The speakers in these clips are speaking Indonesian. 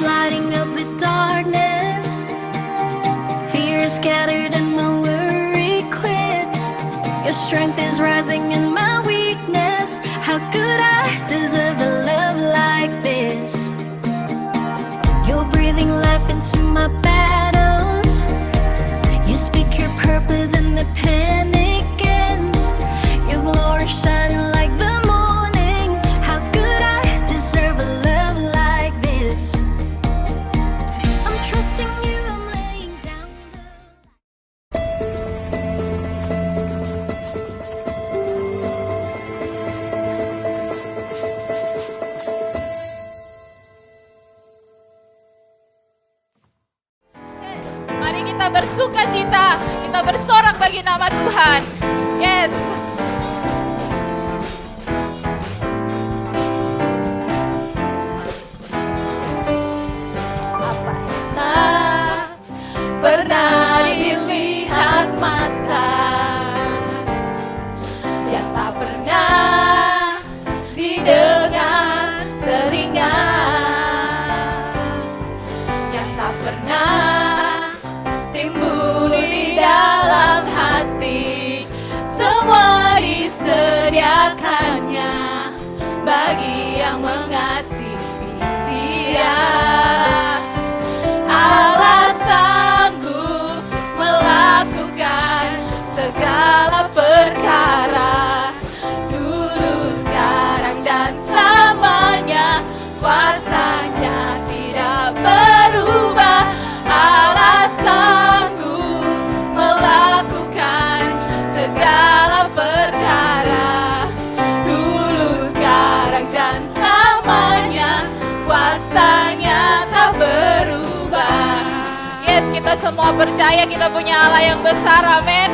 lighting up the darkness. Fear is scattered and my worry quits. Your strength is rising in my weakness. How could I deserve a love like this? You're breathing life into my battles. You speak your purpose and the panic ends. Your glory shining like the morning. How could I deserve a love like this? I'm trusting you, I'm laying down the... Mari kita bersuka cita, kita bersorak bagi nama Tuhan. Yes. Apa yang tak pernah dilihat mata, yang tak pernah didengar telinga, yang tak pernah timbul di dalam hati, semua disediakannya bagi yang mengasihi Dia. Allah sanggup melakukan segala perkara, dulu, sekarang, dan selamanya. Kuasanya tidak berubah. Allah sanggup melakukan segala perkara, dulu, sekarang, dan selamanya. Kuasanya tak berubah. Yes, kita semua percaya kita punya Allah yang besar, amin.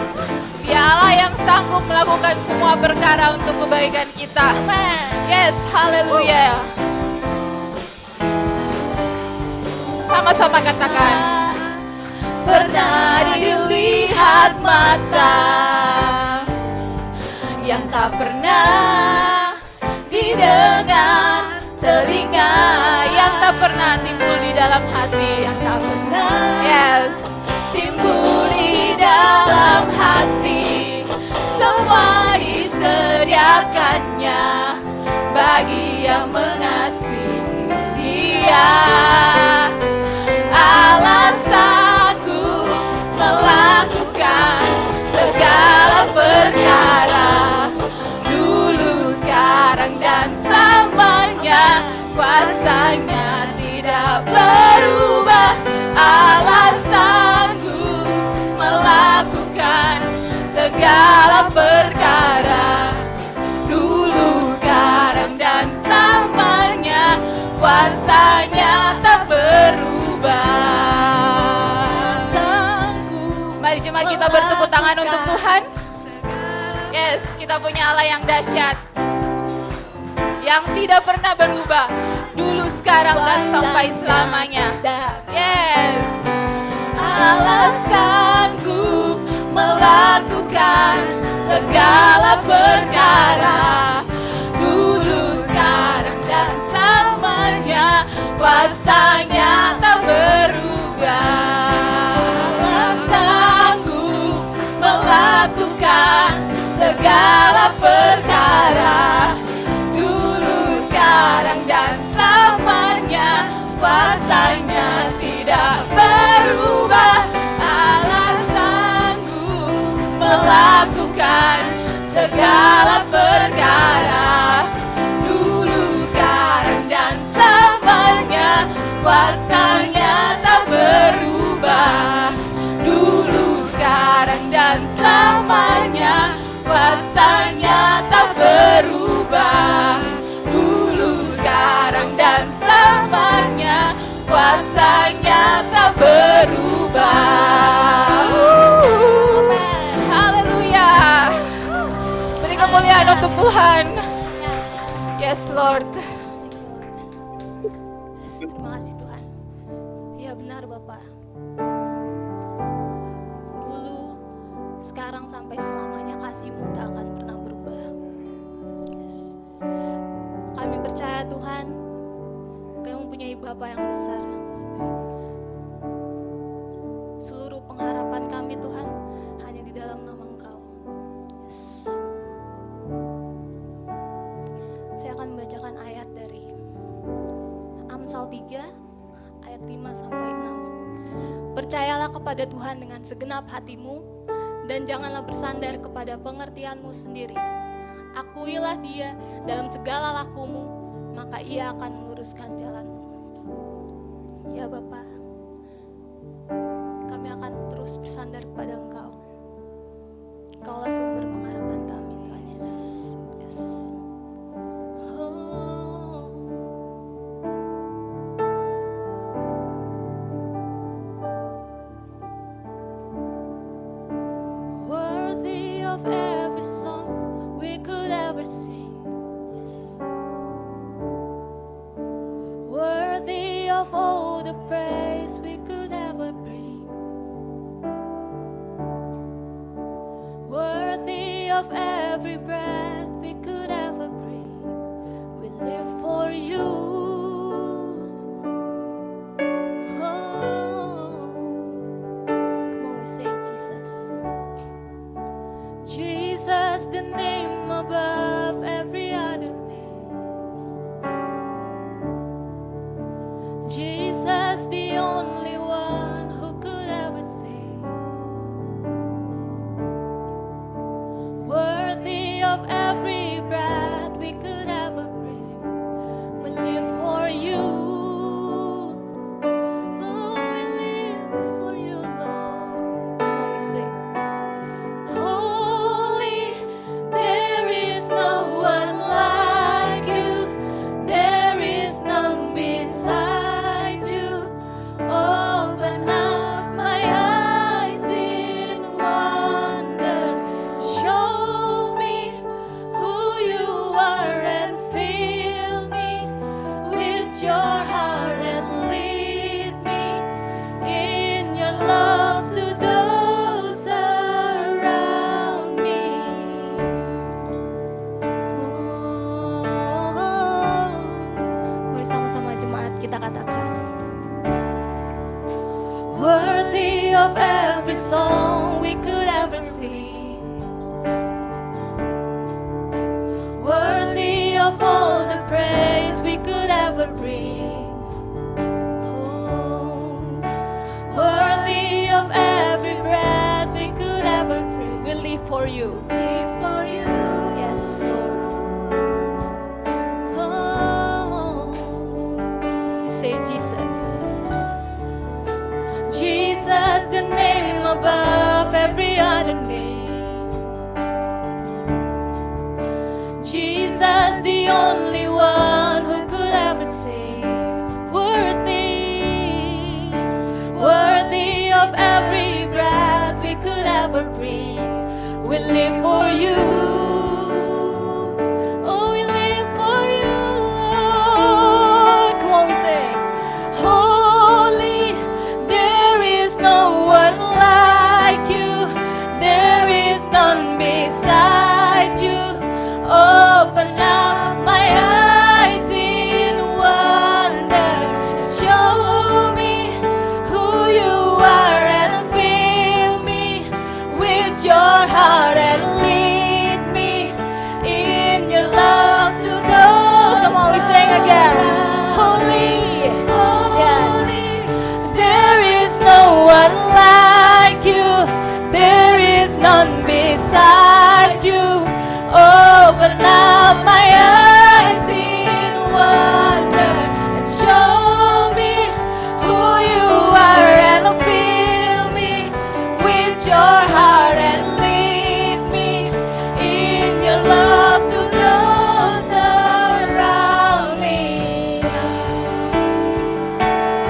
Dia Allah yang sanggup melakukan semua perkara untuk kebaikan kita. Yes, haleluya. Sama-sama katakan. Pernah dilihat mata, yang tak pernah didengar telinga, yang tak pernah timbul di dalam hati, yang tak pernah, yes, timbul di dalam hati, semua disediakannya bagi yang mengasihi Dia. Allah sanggup melakukan segala perkara, dulu, sekarang, dan selamanya. Kuasanya tidak berubah. Allah sanggup melakukan segala perkara, dulu, sekarang, dan selamanya. Kuasanya tak berubah. Sanggup. Mari jemaat kita bertepuk tangan untuk Tuhan. Yes, kita punya Allah yang dahsyat, yang tidak pernah berubah, dulu, sekarang, dan sampai selamanya. Yes. Allah sanggup melakukan segala perkara, dulu, sekarang, dan selamanya. Kuasanya tak berubah. Allah sanggup melakukan segala perkara, dulu, sekarang, dan selamanya. Kuasanya tidak berubah. Allah sanggup melakukan segala perkara, dulu, sekarang, dan selamanya. Kuasanya tak berubah, dulu, sekarang, dan selamanya. Kuasanya tak berubah, dulu, sekarang, dan selamanya. Kuasanya tak berubah. Haleluya. Beri kemuliaan untuk Tuhan. Yes, Lord. Terima kasih Tuhan. Ya benar Bapak. Dulu, sekarang, sampai selamanya kasih-Mu tak akan pernah berubah. Kami percaya Tuhan, Kami mempunyai Bapa yang besar. pasal 3 ayat 5 sampai 6. Percayalah kepada Tuhan dengan segenap hatimu dan janganlah bersandar kepada pengertianmu sendiri. Akuilah Dia dalam segala lakumu, maka Ia akan meluruskan jalanmu. Ya Bapa, kami akan terus bersandar kepada Engkau. Engkaulah sumber pengharapan kami, Tuhan Yesus. Yes. Oh. Worthy of every song we could ever sing. Yes. Worthy of all the praise we could ever bring. Worthy of every breath we could ever breathe. We live for you. Oh. Come on, we say Jesus. Jesus, the name above every other name. Jesus, the only one who could ever save. Worthy of every breath we could ever breathe. We live for you. Oh, we live for you, Lord. Come on, we sing. Holy, there is no one like you. There is none beside you. Open up my eyes in wonder. Show me who you are and fill me with your heart and lead me in your love to those around me. Mari sama-sama jemaat kita katakan. Worthy of every song we could ever sing. Worthy of all the praise we could ever bring. Oh, worthy of every breath we could ever breathe. We live for you. Live for you. Yes, Lord. Oh, we say Jesus. Jesus, the name above every other name. Jesus, the only one who could ever save. Worthy, worthy of every breath we could ever breathe. We live for you. Oh, we live for you, Lord. Come on, we say, holy, there is no one like you. There is none beside you. Open up my eyes in wonder. Show me who you are and fill me with your heart and lead me in your love to those. Come on, we sing again. Holy, yes. There is no one like you. There is none beside you. Open up my eyes in wonder and show me who you are and fill me with your heart and lead me in your love to those around me.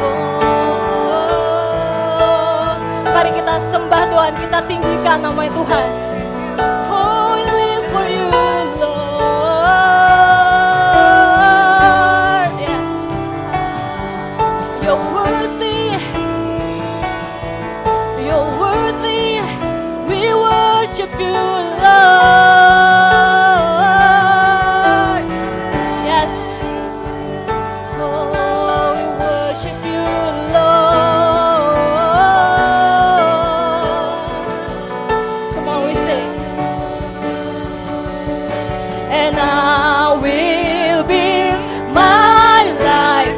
Oh, mari kita sembah Tuhan, kita tinggikan nama Tuhan. Oh, we live for you, Lord. Yes, you're worthy. You're worthy. We worship you, Lord. Yes. Oh, we worship you, Lord. Come on, we sing. And I will be my life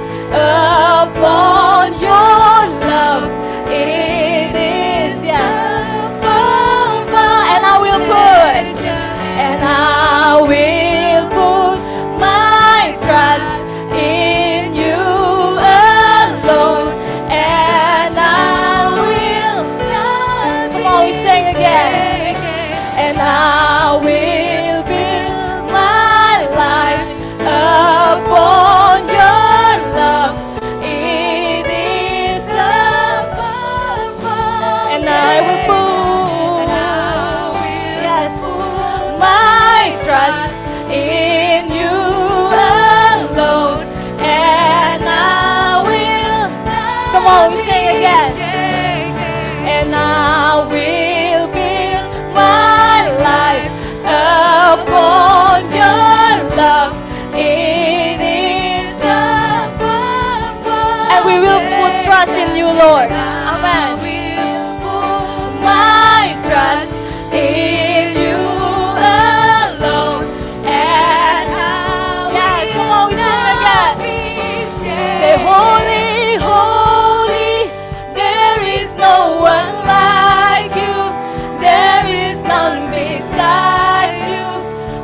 in you alone, and I will. Come on, we sing again. And I will build my life upon your love. It is and we will put trust in you, Lord. Amen. My trust in you alone, and yes, come on, we sing again. Say, holy, holy, there is no one like you. There is none beside you.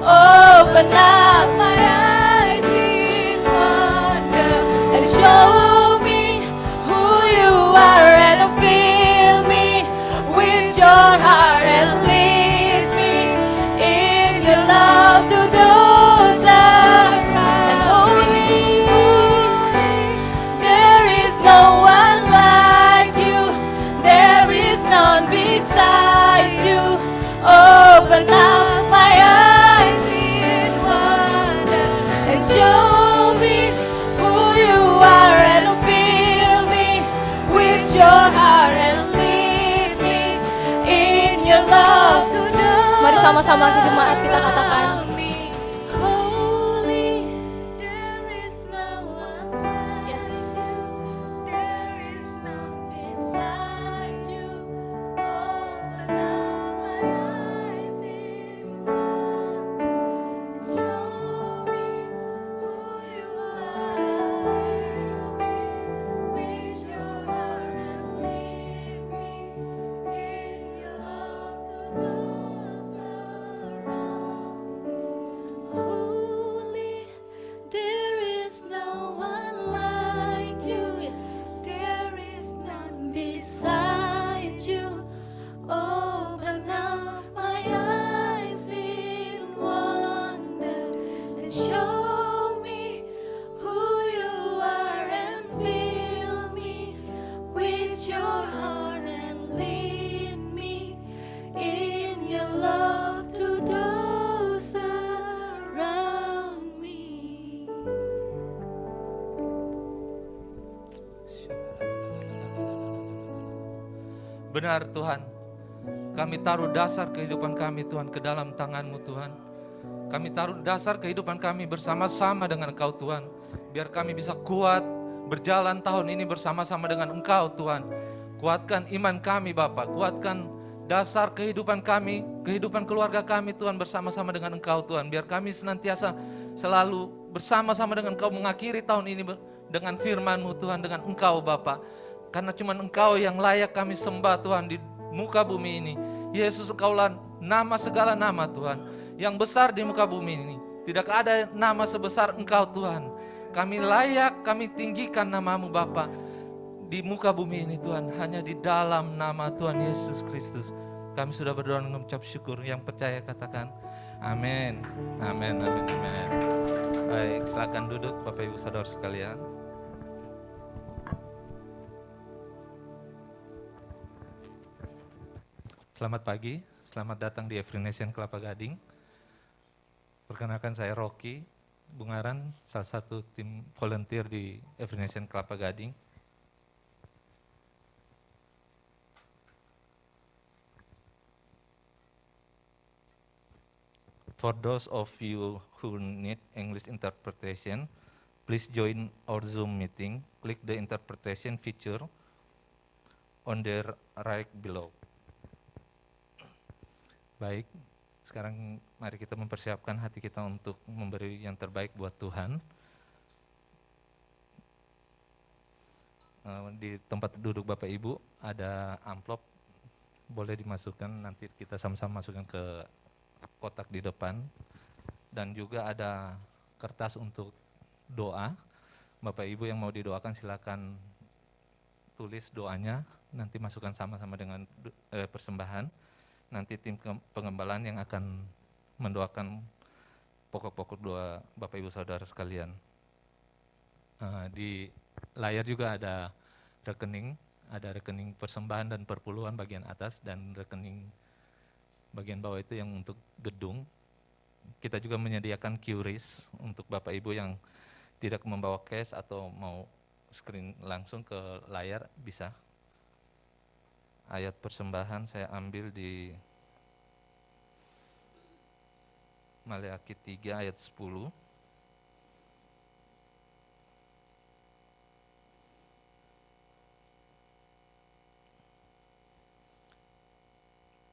Open up my eyes in wonder and show me who you are, and fill me with your heart and lead me in your love to those around. And holy, there is no one like you. There is none beside you. Open up my eyes in wonder and show me who you are, and fill me with your heart and lead me in your love to know. Mari sama-sama jemaat kita katakan, holy, there is no one like you. Yes. There is none beside you. Open up my eyes in wonder. Show me who you are. With your heart and lead me in your love to those around. Holy, there is no one like you. Yes, there is none beside you. Open up my eyes in wonder and show me who you are, and fill me with your heart and lead me in your love to those around me. Benar Tuhan, kami taruh dasar kehidupan kami Tuhan ke dalam tangan-Mu Tuhan. Kami taruh dasar kehidupan kami bersama-sama dengan Engkau Tuhan. Biar kami bisa kuat berjalan tahun ini bersama-sama dengan Engkau Tuhan. Kuatkan iman kami Bapa, kuatkan dasar kehidupan kami, kehidupan keluarga kami Tuhan bersama-sama dengan Engkau Tuhan. Biar kami senantiasa selalu bersama-sama dengan Engkau mengakhiri tahun ini dengan firman-Mu Tuhan, dengan Engkau Bapa. Karena cuma Engkau yang layak kami sembah Tuhan di muka bumi ini. Yesus, Engkaulah nama segala nama Tuhan, yang besar di muka bumi ini. Tidak ada nama sebesar Engkau Tuhan. Kami layak, kami tinggikan nama-Mu Bapa di muka bumi ini Tuhan. Hanya di dalam nama Tuhan Yesus Kristus kami sudah berdoa dan mengucap syukur. Yang percaya katakan amin. Amin, amin, amin. Baik, silakan duduk Bapak Ibu Saudara sekalian. Selamat pagi, selamat datang di Every Nation Kelapa Gading. Perkenalkan saya Rocky Bungaran, salah satu tim volunteer di Every Nation Kelapa Gading. For those of you who need English interpretation, please join our Zoom meeting. Click the interpretation feature on the right below. Baik, sekarang mari kita mempersiapkan hati kita untuk memberi yang terbaik buat Tuhan. Di tempat duduk Bapak Ibu ada amplop, boleh dimasukkan, nanti kita sama-sama masukkan ke kotak di depan. Dan juga ada kertas untuk doa. Bapak Ibu yang mau didoakan silakan tulis doanya, nanti masukkan sama-sama dengan persembahan. Nanti tim pengembalaan yang akan mendoakan pokok-pokok doa Bapak Ibu Saudara sekalian. Di layar juga ada rekening persembahan dan perpuluhan bagian atas, dan rekening bagian bawah itu yang untuk gedung. kita juga menyediakan QRIS untuk Bapak Ibu yang tidak membawa cash atau mau screen langsung ke layar bisa. Ayat persembahan saya ambil di Maleakhi 3 ayat 10.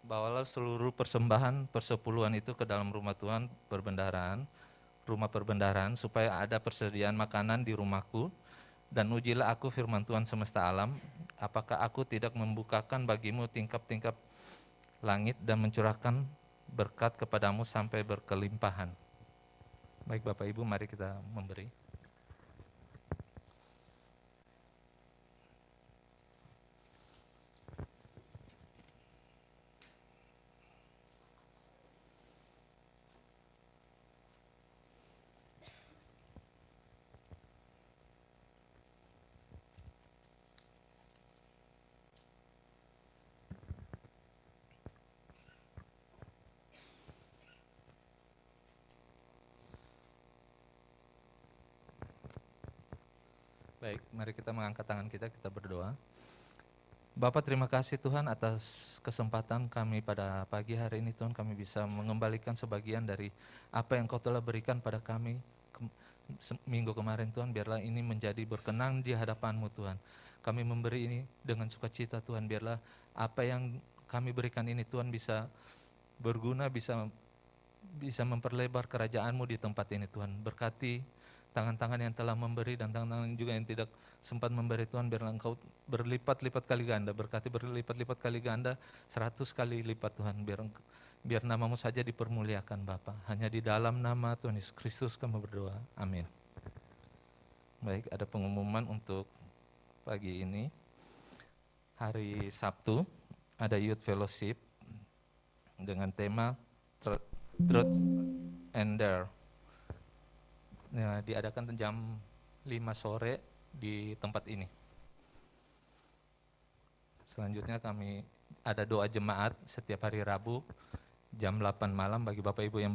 Bawalah seluruh persembahan persepuluhan itu ke dalam rumah Tuhan rumah perbendaharaan, supaya ada persediaan makanan di rumahku, dan ujilah aku firman Tuhan semesta alam, apakah aku tidak membukakan bagimu tingkap-tingkap langit dan mencurahkan berkat kepadamu sampai berkelimpahan. Baik Bapak Ibu, mari kita memberi. Baik, mari kita mengangkat tangan kita berdoa. Bapak, terima kasih Tuhan atas kesempatan kami pada pagi hari ini Tuhan, kami bisa mengembalikan sebagian dari apa yang Kau telah berikan pada kami minggu kemarin Tuhan, biarlah ini menjadi berkenan di hadapan-Mu Tuhan. Kami memberi ini dengan sukacita Tuhan, biarlah apa yang kami berikan ini Tuhan bisa berguna, bisa memperlebar kerajaan-Mu di tempat ini Tuhan. Berkati tangan-tangan yang telah memberi dan tangan-tangan juga yang tidak sempat memberi Tuhan, biarlah Engkau berlipat-lipat kali ganda, berkati berlipat-lipat kali ganda, 100 kali lipat Tuhan, biar nama-Mu saja dipermuliakan Bapa. Hanya di dalam nama Tuhan Yesus Kristus kami berdoa, amin. Baik, ada pengumuman untuk pagi ini. Hari Sabtu ada Youth Fellowship dengan tema Truth and Dare. Diadakan jam 5 sore di tempat ini. Selanjutnya kami ada doa jemaat setiap hari Rabu jam 8 malam. Bagi Bapak Ibu yang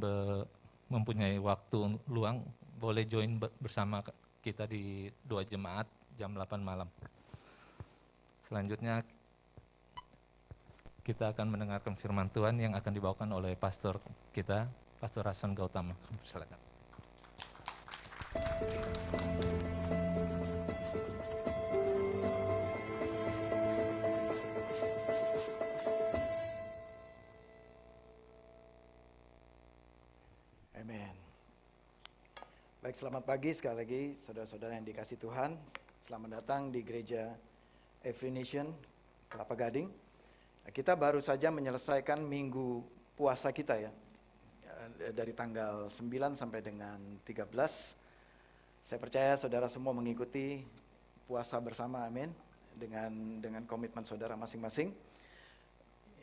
mempunyai waktu luang, boleh join bersama kita di doa jemaat jam 8 malam. Selanjutnya kita akan mendengarkan firman Tuhan yang akan dibawakan oleh pastor kita, Pastor Rason Gautama. Silakan. Amin. Baik, selamat pagi sekali lagi saudara-saudara yang dikasih Tuhan. Selamat datang di Gereja Every Nation Kelapa Gading. Kita baru saja menyelesaikan minggu puasa kita ya. Dari tanggal 9 sampai dengan 13. Saya percaya saudara semua mengikuti puasa bersama, amin, dengan komitmen saudara masing-masing.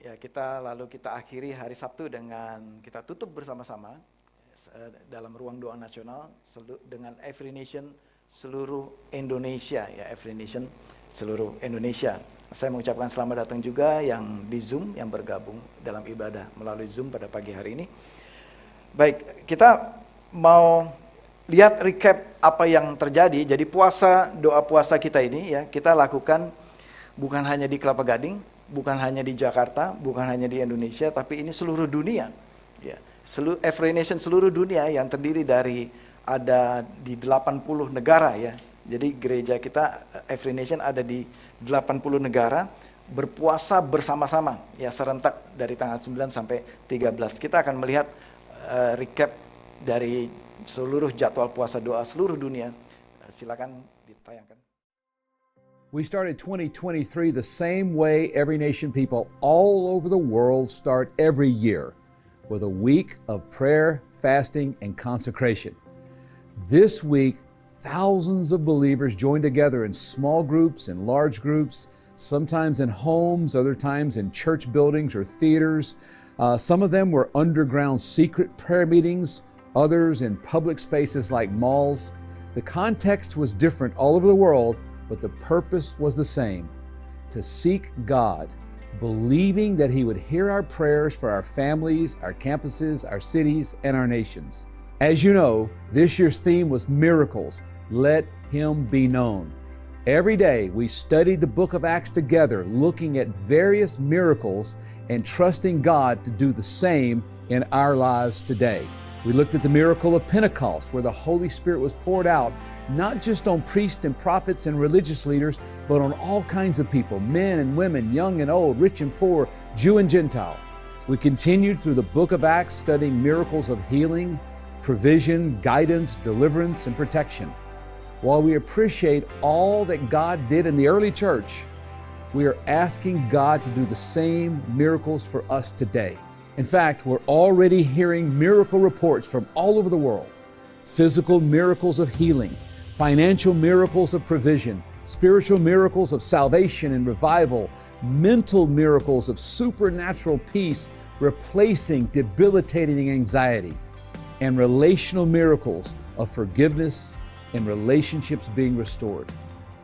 Ya, kita akhiri hari Sabtu dengan kita tutup bersama-sama dalam ruang doa nasional dengan Every Nation seluruh Indonesia, ya, Every Nation seluruh Indonesia. Saya mengucapkan selamat datang juga yang di Zoom, yang bergabung dalam ibadah melalui Zoom pada pagi hari ini. Baik, kita mau lihat recap apa yang terjadi. Jadi doa puasa kita ini ya, kita lakukan bukan hanya di Kelapa Gading, bukan hanya di Jakarta, bukan hanya di Indonesia, tapi ini seluruh dunia. Ya, Every Nation seluruh dunia yang terdiri dari ada di 80 negara ya. Jadi gereja kita Every Nation ada di 80 negara berpuasa bersama-sama ya, serentak dari tanggal 9 sampai 13. Kita akan melihat recap dari seluruh jadwal puasa doa seluruh dunia. Silakan ditayangkan. We started 2023 the same way Every Nation people all over the world start every year, with a week of prayer, fasting, and consecration. This week, thousands of believers joined together in small groups and large groups, sometimes in homes, other times in church buildings or theaters. Some of them were underground secret prayer meetings, others in public spaces like malls. The context was different all over the world, but the purpose was the same: to seek God, believing that He would hear our prayers for our families, our campuses, our cities, and our nations. As you know, this year's theme was miracles. Let Him be known. Every day we studied the book of Acts together, looking at various miracles and trusting God to do the same in our lives today. We looked at the miracle of Pentecost, where the Holy Spirit was poured out, not just on priests and prophets and religious leaders, but on all kinds of people, men and women, young and old, rich and poor, Jew and Gentile. We continued through the book of Acts, studying miracles of healing, provision, guidance, deliverance, and protection. While we appreciate all that God did in the early church, we are asking God to do the same miracles for us today. In fact, we're already hearing miracle reports from all over the world. Physical miracles of healing, financial miracles of provision, spiritual miracles of salvation and revival, mental miracles of supernatural peace replacing debilitating anxiety, and relational miracles of forgiveness and relationships being restored.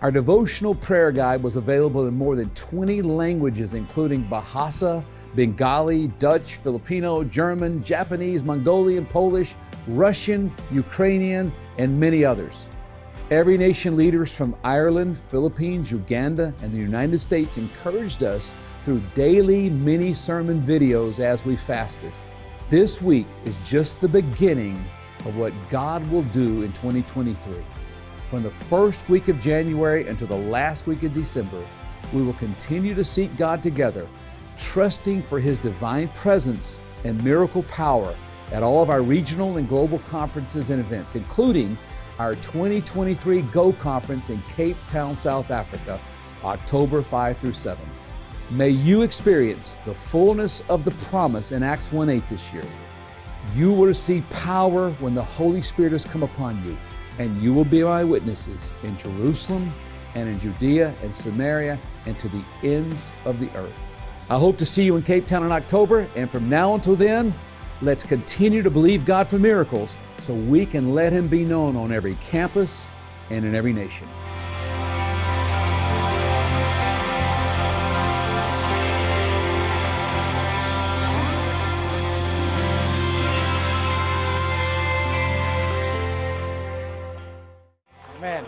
Our devotional prayer guide was available in more than 20 languages, including Bahasa, Bengali, Dutch, Filipino, German, Japanese, Mongolian, Polish, Russian, Ukrainian, and many others. Every Nation leaders from Ireland, Philippines, Uganda, and the United States encouraged us through daily mini sermon videos as we fasted. This week is just the beginning of what God will do in 2023. From the first week of January until the last week of December, we will continue to seek God together, trusting for His divine presence and miracle power at all of our regional and global conferences and events, including our 2023 GO Conference in Cape Town, South Africa, October 5 through 7. May you experience the fullness of the promise in Acts 1:8 this year. You will receive power when the Holy Spirit has come upon you, and you will be my witnesses in Jerusalem and in Judea and Samaria and to the ends of the earth. I hope to see you in Cape Town in October, and from now until then, let's continue to believe God for miracles so we can let Him be known on every campus and in every nation. Amen.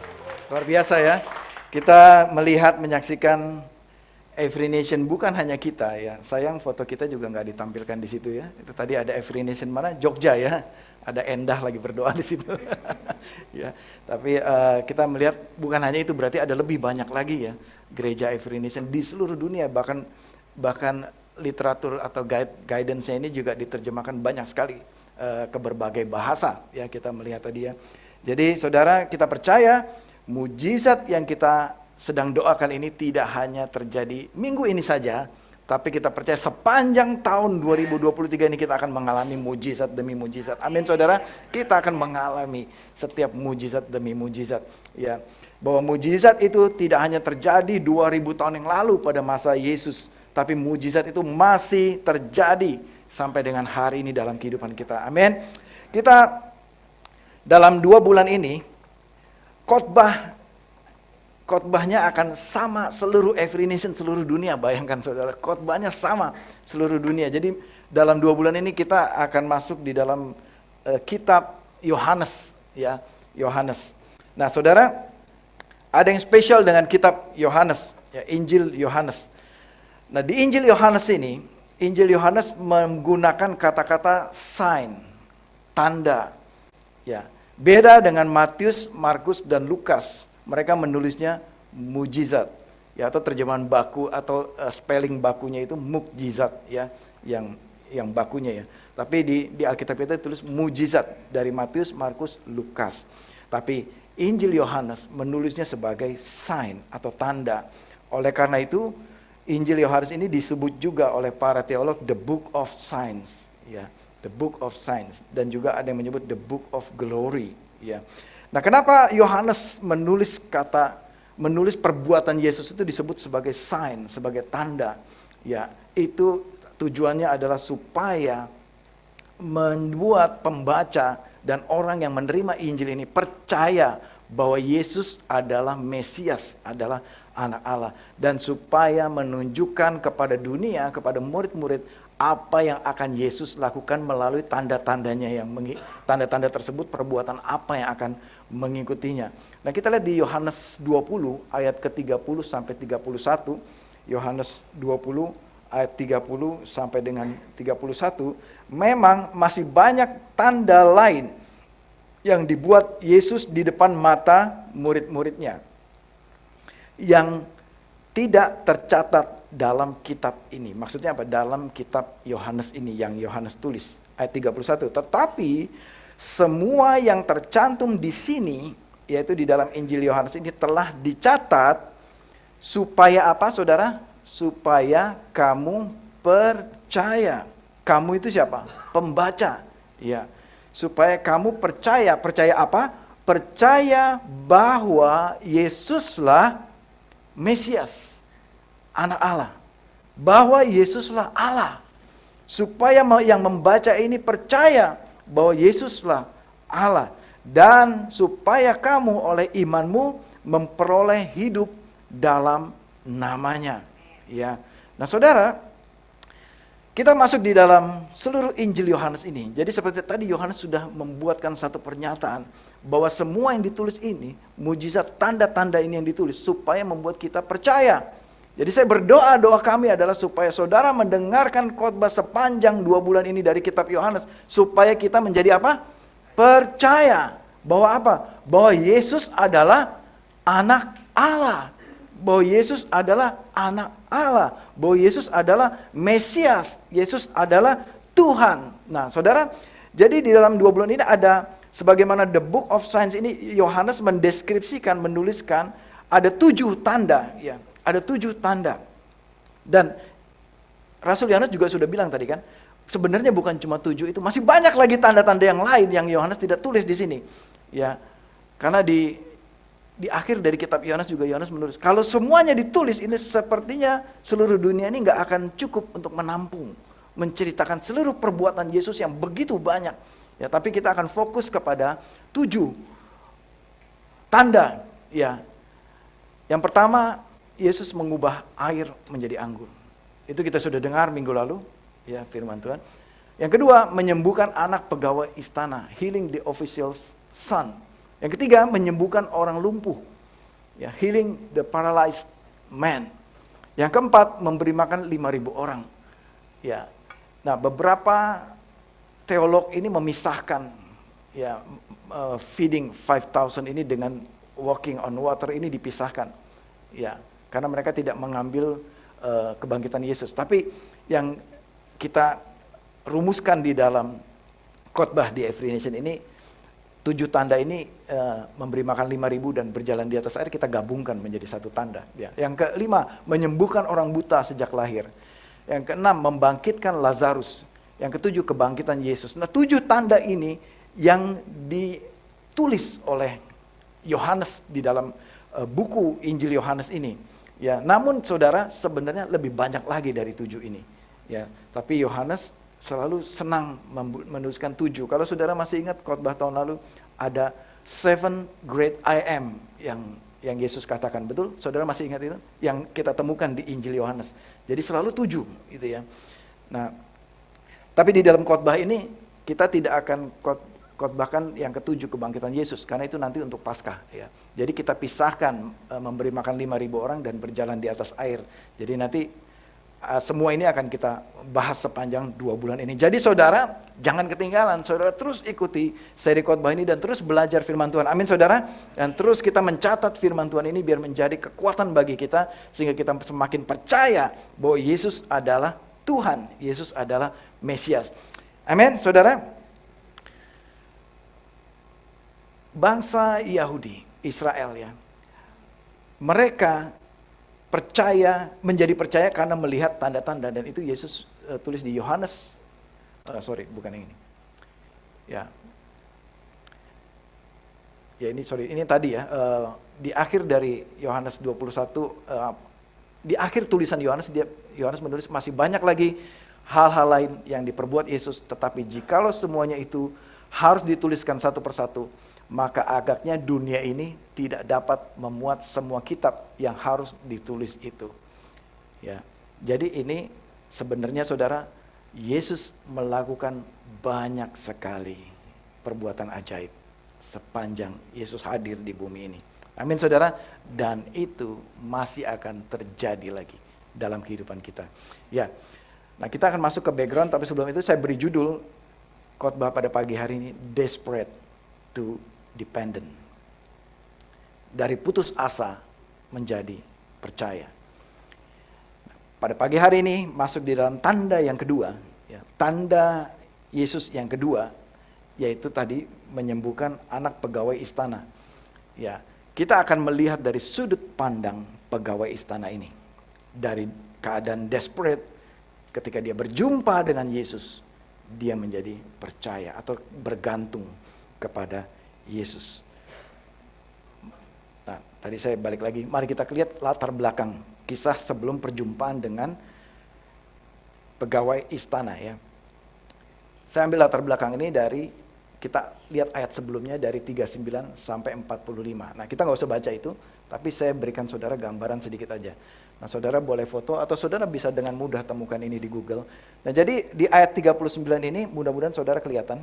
Luar biasa ya. Kita melihat, menyaksikan Every Nation, bukan hanya kita ya. Sayang foto kita juga nggak ditampilkan di situ ya. Itu tadi ada Every Nation mana? Jogja ya. Ada Endah lagi berdoa di situ. Ya. Tapi kita melihat bukan hanya itu, berarti ada lebih banyak lagi ya gereja Every Nation di seluruh dunia, bahkan literatur atau guidance-nya ini juga diterjemahkan banyak sekali ke berbagai bahasa ya, kita melihat tadi ya. Jadi saudara, kita percaya mujizat yang kita sedang doakan ini tidak hanya terjadi minggu ini saja, tapi kita percaya sepanjang tahun 2023 ini kita akan mengalami mujizat demi mujizat. Amin saudara, kita akan mengalami setiap mujizat demi mujizat ya. Bahwa mujizat itu tidak hanya terjadi 2000 tahun yang lalu pada masa Yesus, tapi mujizat itu masih terjadi sampai dengan hari ini dalam kehidupan kita. Amin. Kita dalam 2 bulan ini khotbahnya akan sama seluruh Every Nation seluruh dunia. Bayangkan saudara, khotbahnya sama seluruh dunia. Jadi dalam 2 bulan ini kita akan masuk di dalam kitab Yohanes ya, Yohanes. Nah saudara, ada yang spesial dengan kitab Yohanes ya, Injil Yohanes. Nah di Injil Yohanes ini, Injil Yohanes menggunakan kata-kata sign, tanda ya. Beda dengan Matius, Markus, dan Lukas. Mereka menulisnya mujizat ya, atau terjemahan baku atau spelling bakunya itu mukjizat ya, yang bakunya ya. Tapi di Alkitab kita tulis mujizat dari Matius, Markus, Lukas. Tapi Injil Yohanes menulisnya sebagai sign atau tanda. Oleh karena itu Injil Yohanes ini disebut juga oleh para teolog the book of signs ya. The book of signs, dan juga ada yang menyebut the book of glory ya. Nah, kenapa Yohanes menulis perbuatan Yesus itu disebut sebagai sign, sebagai tanda ya? Itu tujuannya adalah supaya membuat pembaca dan orang yang menerima Injil ini percaya bahwa Yesus adalah Mesias, adalah anak Allah. Dan supaya menunjukkan kepada dunia, kepada murid-murid, apa yang akan Yesus lakukan melalui tanda-tandanya, tanda-tanda tersebut, perbuatan apa yang akan mengikutinya. Nah, kita lihat di Yohanes 20 ayat ke-30 sampai 31. Yohanes 20 ayat 30 sampai dengan 31, memang masih banyak tanda lain yang dibuat Yesus di depan mata murid-muridnya yang tidak tercatat dalam kitab ini. Maksudnya apa? Dalam kitab Yohanes ini yang Yohanes tulis. Ayat 31. Tetapi semua yang tercantum di sini, yaitu di dalam Injil Yohanes ini, telah dicatat supaya apa, saudara? Supaya kamu percaya. Kamu itu siapa? Pembaca. Ya. Supaya kamu percaya. Percaya apa? Percaya bahwa Yesuslah Mesias, anak Allah. Bahwa Yesuslah Allah. Supaya yang membaca ini percaya bahwa Yesuslah Allah. Dan supaya kamu oleh imanmu memperoleh hidup dalam namanya. Ya. Nah, saudara, kita masuk di dalam seluruh Injil Yohanes ini. Jadi seperti tadi Yohanes sudah membuatkan satu pernyataan bahwa semua yang ditulis ini, mujizat, tanda-tanda ini yang ditulis supaya membuat kita percaya. Jadi saya berdoa, doa kami adalah supaya saudara mendengarkan khotbah sepanjang 2 bulan ini dari kitab Yohanes, supaya kita menjadi apa? Percaya. Bahwa apa? Bahwa Yesus adalah anak Allah. Bahwa Yesus adalah anak Allah. Bahwa Yesus adalah Mesias. Yesus adalah Tuhan. Nah, saudara, jadi di dalam 2 bulan ini ada, sebagaimana The Book of Signs ini, Yohanes mendeskripsikan, menuliskan, ada 7 tanda. Ya, ada 7 tanda. Dan Rasul Yohanes juga sudah bilang tadi kan, sebenarnya bukan cuma 7 itu, masih banyak lagi tanda-tanda yang lain yang Yohanes tidak tulis di sini. Ya, karena di akhir dari kitab Yohanes juga Yohanes menulis, kalau semuanya ditulis ini sepertinya seluruh dunia ini nggak akan cukup untuk menampung, menceritakan seluruh perbuatan Yesus yang begitu banyak. Ya, tapi kita akan fokus kepada 7 tanda. Ya, yang pertama, Yesus mengubah air menjadi anggur. Itu kita sudah dengar minggu lalu, ya, firman Tuhan. Yang kedua, menyembuhkan anak pegawai istana, healing the official's son. Yang ketiga, menyembuhkan orang lumpuh, ya, healing the paralyzed man. Yang keempat, memberi makan 5.000 orang. Ya, nah, beberapa teolog ini memisahkan, ya, feeding 5,000 ini dengan walking on water ini dipisahkan, ya, karena mereka tidak mengambil kebangkitan Yesus. Tapi yang kita rumuskan di dalam khotbah di Every Nation ini, 7 tanda ini memberi makan 5.000 dan berjalan di atas air, kita gabungkan menjadi 1 tanda. Ya. Yang kelima, menyembuhkan orang buta sejak lahir. Yang keenam, membangkitkan Lazarus. Yang ketujuh, kebangkitan Yesus. Nah, 7 tanda ini yang ditulis oleh Yohanes di dalam buku Injil Yohanes ini. Ya, namun saudara, sebenarnya lebih banyak lagi dari 7 ini. Ya, tapi Yohanes selalu senang menuliskan 7. Kalau saudara masih ingat khotbah tahun lalu, ada 7 great I am yang Yesus katakan, betul? Saudara masih ingat itu? Yang kita temukan di Injil Yohanes. Jadi selalu 7, gitu ya. Nah, tapi di dalam khotbah ini kita tidak akan khotbahkan yang ke-7, kebangkitan Yesus, karena itu nanti untuk Paskah, ya. Jadi kita pisahkan memberi makan 5.000 orang dan berjalan di atas air. Jadi nanti semua ini akan kita bahas sepanjang 2 bulan ini. Jadi saudara, jangan ketinggalan. Saudara terus ikuti seri khotbah ini dan terus belajar firman Tuhan. Amin, saudara. Dan terus kita mencatat firman Tuhan ini biar menjadi kekuatan bagi kita, sehingga kita semakin percaya bahwa Yesus adalah Tuhan. Yesus adalah Mesias. Amin, saudara. Bangsa Yahudi, Israel, ya, mereka menjadi percaya karena melihat tanda-tanda, dan itu Yesus tulis di Yohanes, bukan yang ini. Ya, ini tadi ya, di akhir dari Yohanes 21, di akhir tulisan Yohanes menulis masih banyak lagi hal-hal lain yang diperbuat Yesus, tetapi jikalau semuanya itu harus dituliskan satu persatu, maka agaknya dunia ini tidak dapat memuat semua kitab yang harus ditulis itu. Ya. Jadi ini sebenarnya saudara, Yesus melakukan banyak sekali perbuatan ajaib sepanjang Yesus hadir di bumi ini. Amin saudara. Dan itu masih akan terjadi lagi dalam kehidupan kita. Ya. Nah, kita akan masuk ke background, tapi sebelum itu saya beri judul khotbah pada pagi hari ini, Desperate to Dependent. Dari putus asa menjadi percaya. Pada pagi hari ini masuk di dalam tanda yang kedua, ya, tanda Yesus yang kedua, yaitu tadi menyembuhkan anak pegawai istana. Ya, kita akan melihat dari sudut pandang pegawai istana ini. Dari keadaan desperate, ketika dia berjumpa dengan Yesus, dia menjadi percaya atau bergantung kepada Yesus. Nah, tadi saya balik lagi, mari kita lihat latar belakang kisah sebelum perjumpaan dengan pegawai istana ya. Saya ambil latar belakang ini dari, kita lihat ayat sebelumnya dari 39 sampai 45. Nah, kita nggak usah baca itu, tapi saya berikan saudara gambaran sedikit aja. Nah, saudara boleh foto atau saudara bisa dengan mudah temukan ini di Google. Nah, jadi di ayat 39 ini mudah-mudahan saudara kelihatan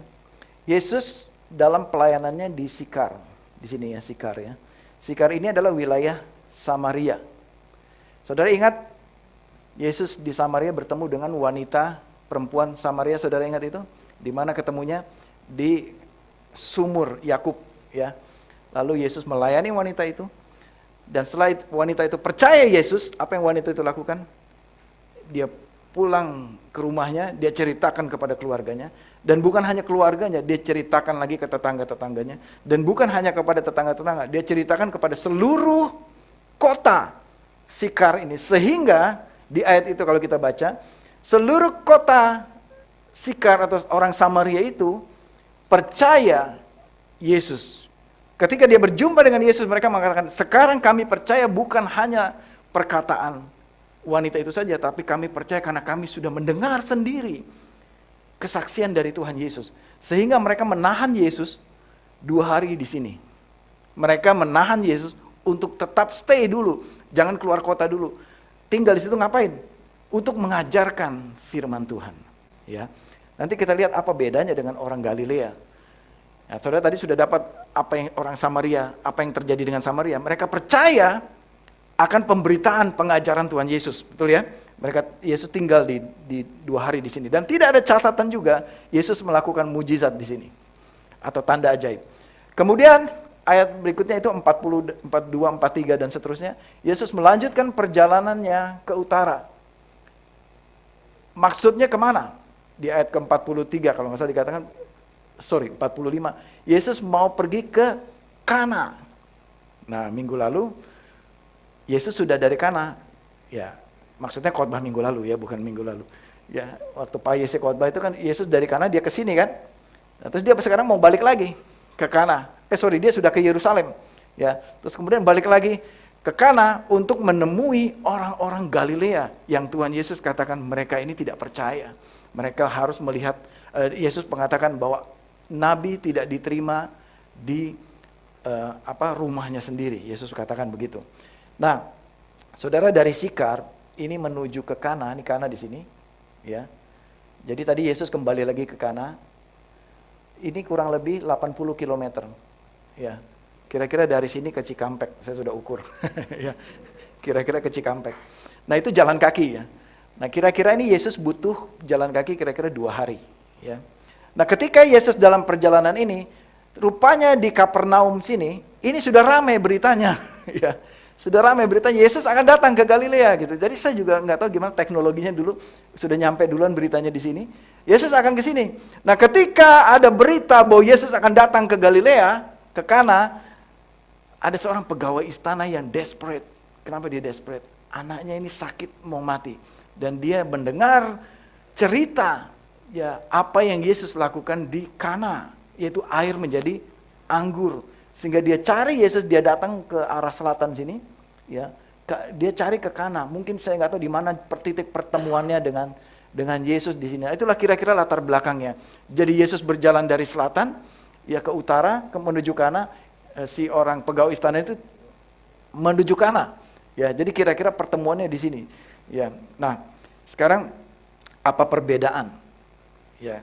Yesus dalam pelayanannya di Sikar. Di sini ya, Sikar ya. Sikar ini adalah wilayah Samaria. Saudara ingat Yesus di Samaria bertemu dengan wanita perempuan Samaria, saudara ingat itu? Di mana ketemunya? Di sumur Yakub ya. Lalu Yesus melayani wanita itu. Dan setelah wanita itu percaya Yesus, apa yang wanita itu lakukan? Dia pulang ke rumahnya, dia ceritakan kepada keluarganya. Dan bukan hanya keluarganya, dia ceritakan lagi ke tetangga-tetangganya. Dan bukan hanya kepada tetangga-tetangga, dia ceritakan kepada seluruh kota Sikar ini. Sehingga di ayat itu kalau kita baca, seluruh kota Sikar atau orang Samaria itu percaya Yesus. Ketika dia berjumpa dengan Yesus, mereka mengatakan, sekarang kami percaya bukan hanya perkataan wanita itu saja, tapi kami percaya karena kami sudah mendengar sendiri kesaksian dari Tuhan Yesus. Sehingga mereka menahan Yesus 2 hari di sini. Mereka menahan Yesus untuk tetap stay dulu, jangan keluar kota dulu. Tinggal di situ ngapain? Untuk mengajarkan firman Tuhan. Ya. Nanti kita lihat apa bedanya dengan orang Galilea. Nah, saudara tadi sudah dapat apa yang orang Samaria, apa yang terjadi dengan Samaria. Mereka percaya akan pemberitaan pengajaran Tuhan Yesus, betul ya? Yesus tinggal di 2 hari di sini. Dan tidak ada catatan juga Yesus melakukan mujizat di sini. Atau tanda ajaib. Kemudian ayat berikutnya itu 40, 42, 43 dan seterusnya. Yesus melanjutkan perjalanannya ke utara. Maksudnya kemana? Di ayat ke-43 kalau nggak salah dikatakan, 45. Yesus mau pergi ke Kana. Nah, minggu lalu Yesus sudah dari Kana. Ya, maksudnya khotbah minggu lalu ya, bukan minggu lalu. Ya, waktu Pak Yesus khotbah itu kan Yesus dari Kana dia ke sini kan. Nah, terus dia sekarang mau balik lagi ke Kana. Dia sudah ke Yerusalem. Ya, terus kemudian balik lagi ke Kana untuk menemui orang-orang Galilea yang Tuhan Yesus katakan mereka ini tidak percaya. Mereka harus melihat, Yesus mengatakan bahwa Nabi tidak diterima di rumahnya sendiri. Yesus katakan begitu. Nah, saudara dari Sikar ini menuju ke Kana, ini Kana di sini, ya. Jadi tadi Yesus kembali lagi ke Kana. Ini kurang lebih 80 km. Ya. Kira-kira dari sini ke Cikampek, saya sudah ukur. Ya. Kira-kira ke Cikampek. Nah, itu jalan kaki ya. Nah, kira-kira ini Yesus butuh jalan kaki kira-kira 2 hari, ya. Nah, ketika Yesus dalam perjalanan ini, rupanya di Kapernaum sini, ini sudah ramai beritanya, ya. Sudah ramai beritanya, Yesus akan datang ke Galilea gitu. Jadi saya juga nggak tahu gimana teknologinya dulu, sudah nyampe duluan beritanya di sini. Yesus akan ke sini. Nah, ketika ada berita bahwa Yesus akan datang ke Galilea, ke Kana, ada seorang pegawai istana yang desperate. Kenapa dia desperate? Anaknya ini sakit mau mati. Dan dia mendengar cerita ya apa yang Yesus lakukan di Kana, yaitu air menjadi anggur. Sehingga dia cari Yesus, dia datang ke arah selatan sini, ya. Dia cari ke Kana. Mungkin saya nggak tahu di mana titik pertemuannya dengan Yesus di sini. Itulah kira-kira latar belakangnya. Jadi Yesus berjalan dari selatan, ya ke utara, menuju kana, si orang pegawai istana itu menuju kana. Ya, jadi kira-kira pertemuannya di sini. Ya, nah sekarang apa perbedaan? Ya,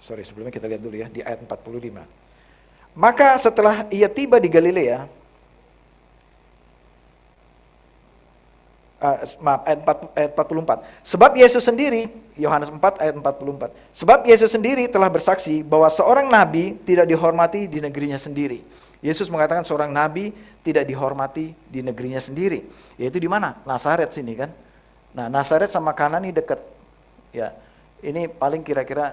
sebelumnya kita lihat dulu ya di ayat 45. Maka setelah ia tiba di Galilea, ayat 44. Sebab Yesus sendiri, Yohanes 4 ayat 44. Sebab Yesus sendiri telah bersaksi bahwa seorang nabi tidak dihormati di negerinya sendiri. Yesus mengatakan seorang nabi tidak dihormati di negerinya sendiri. Yaitu di mana? Nazaret sini kan. Nah, Nazaret sama Kana ini dekat. Ya. Ini paling kira-kira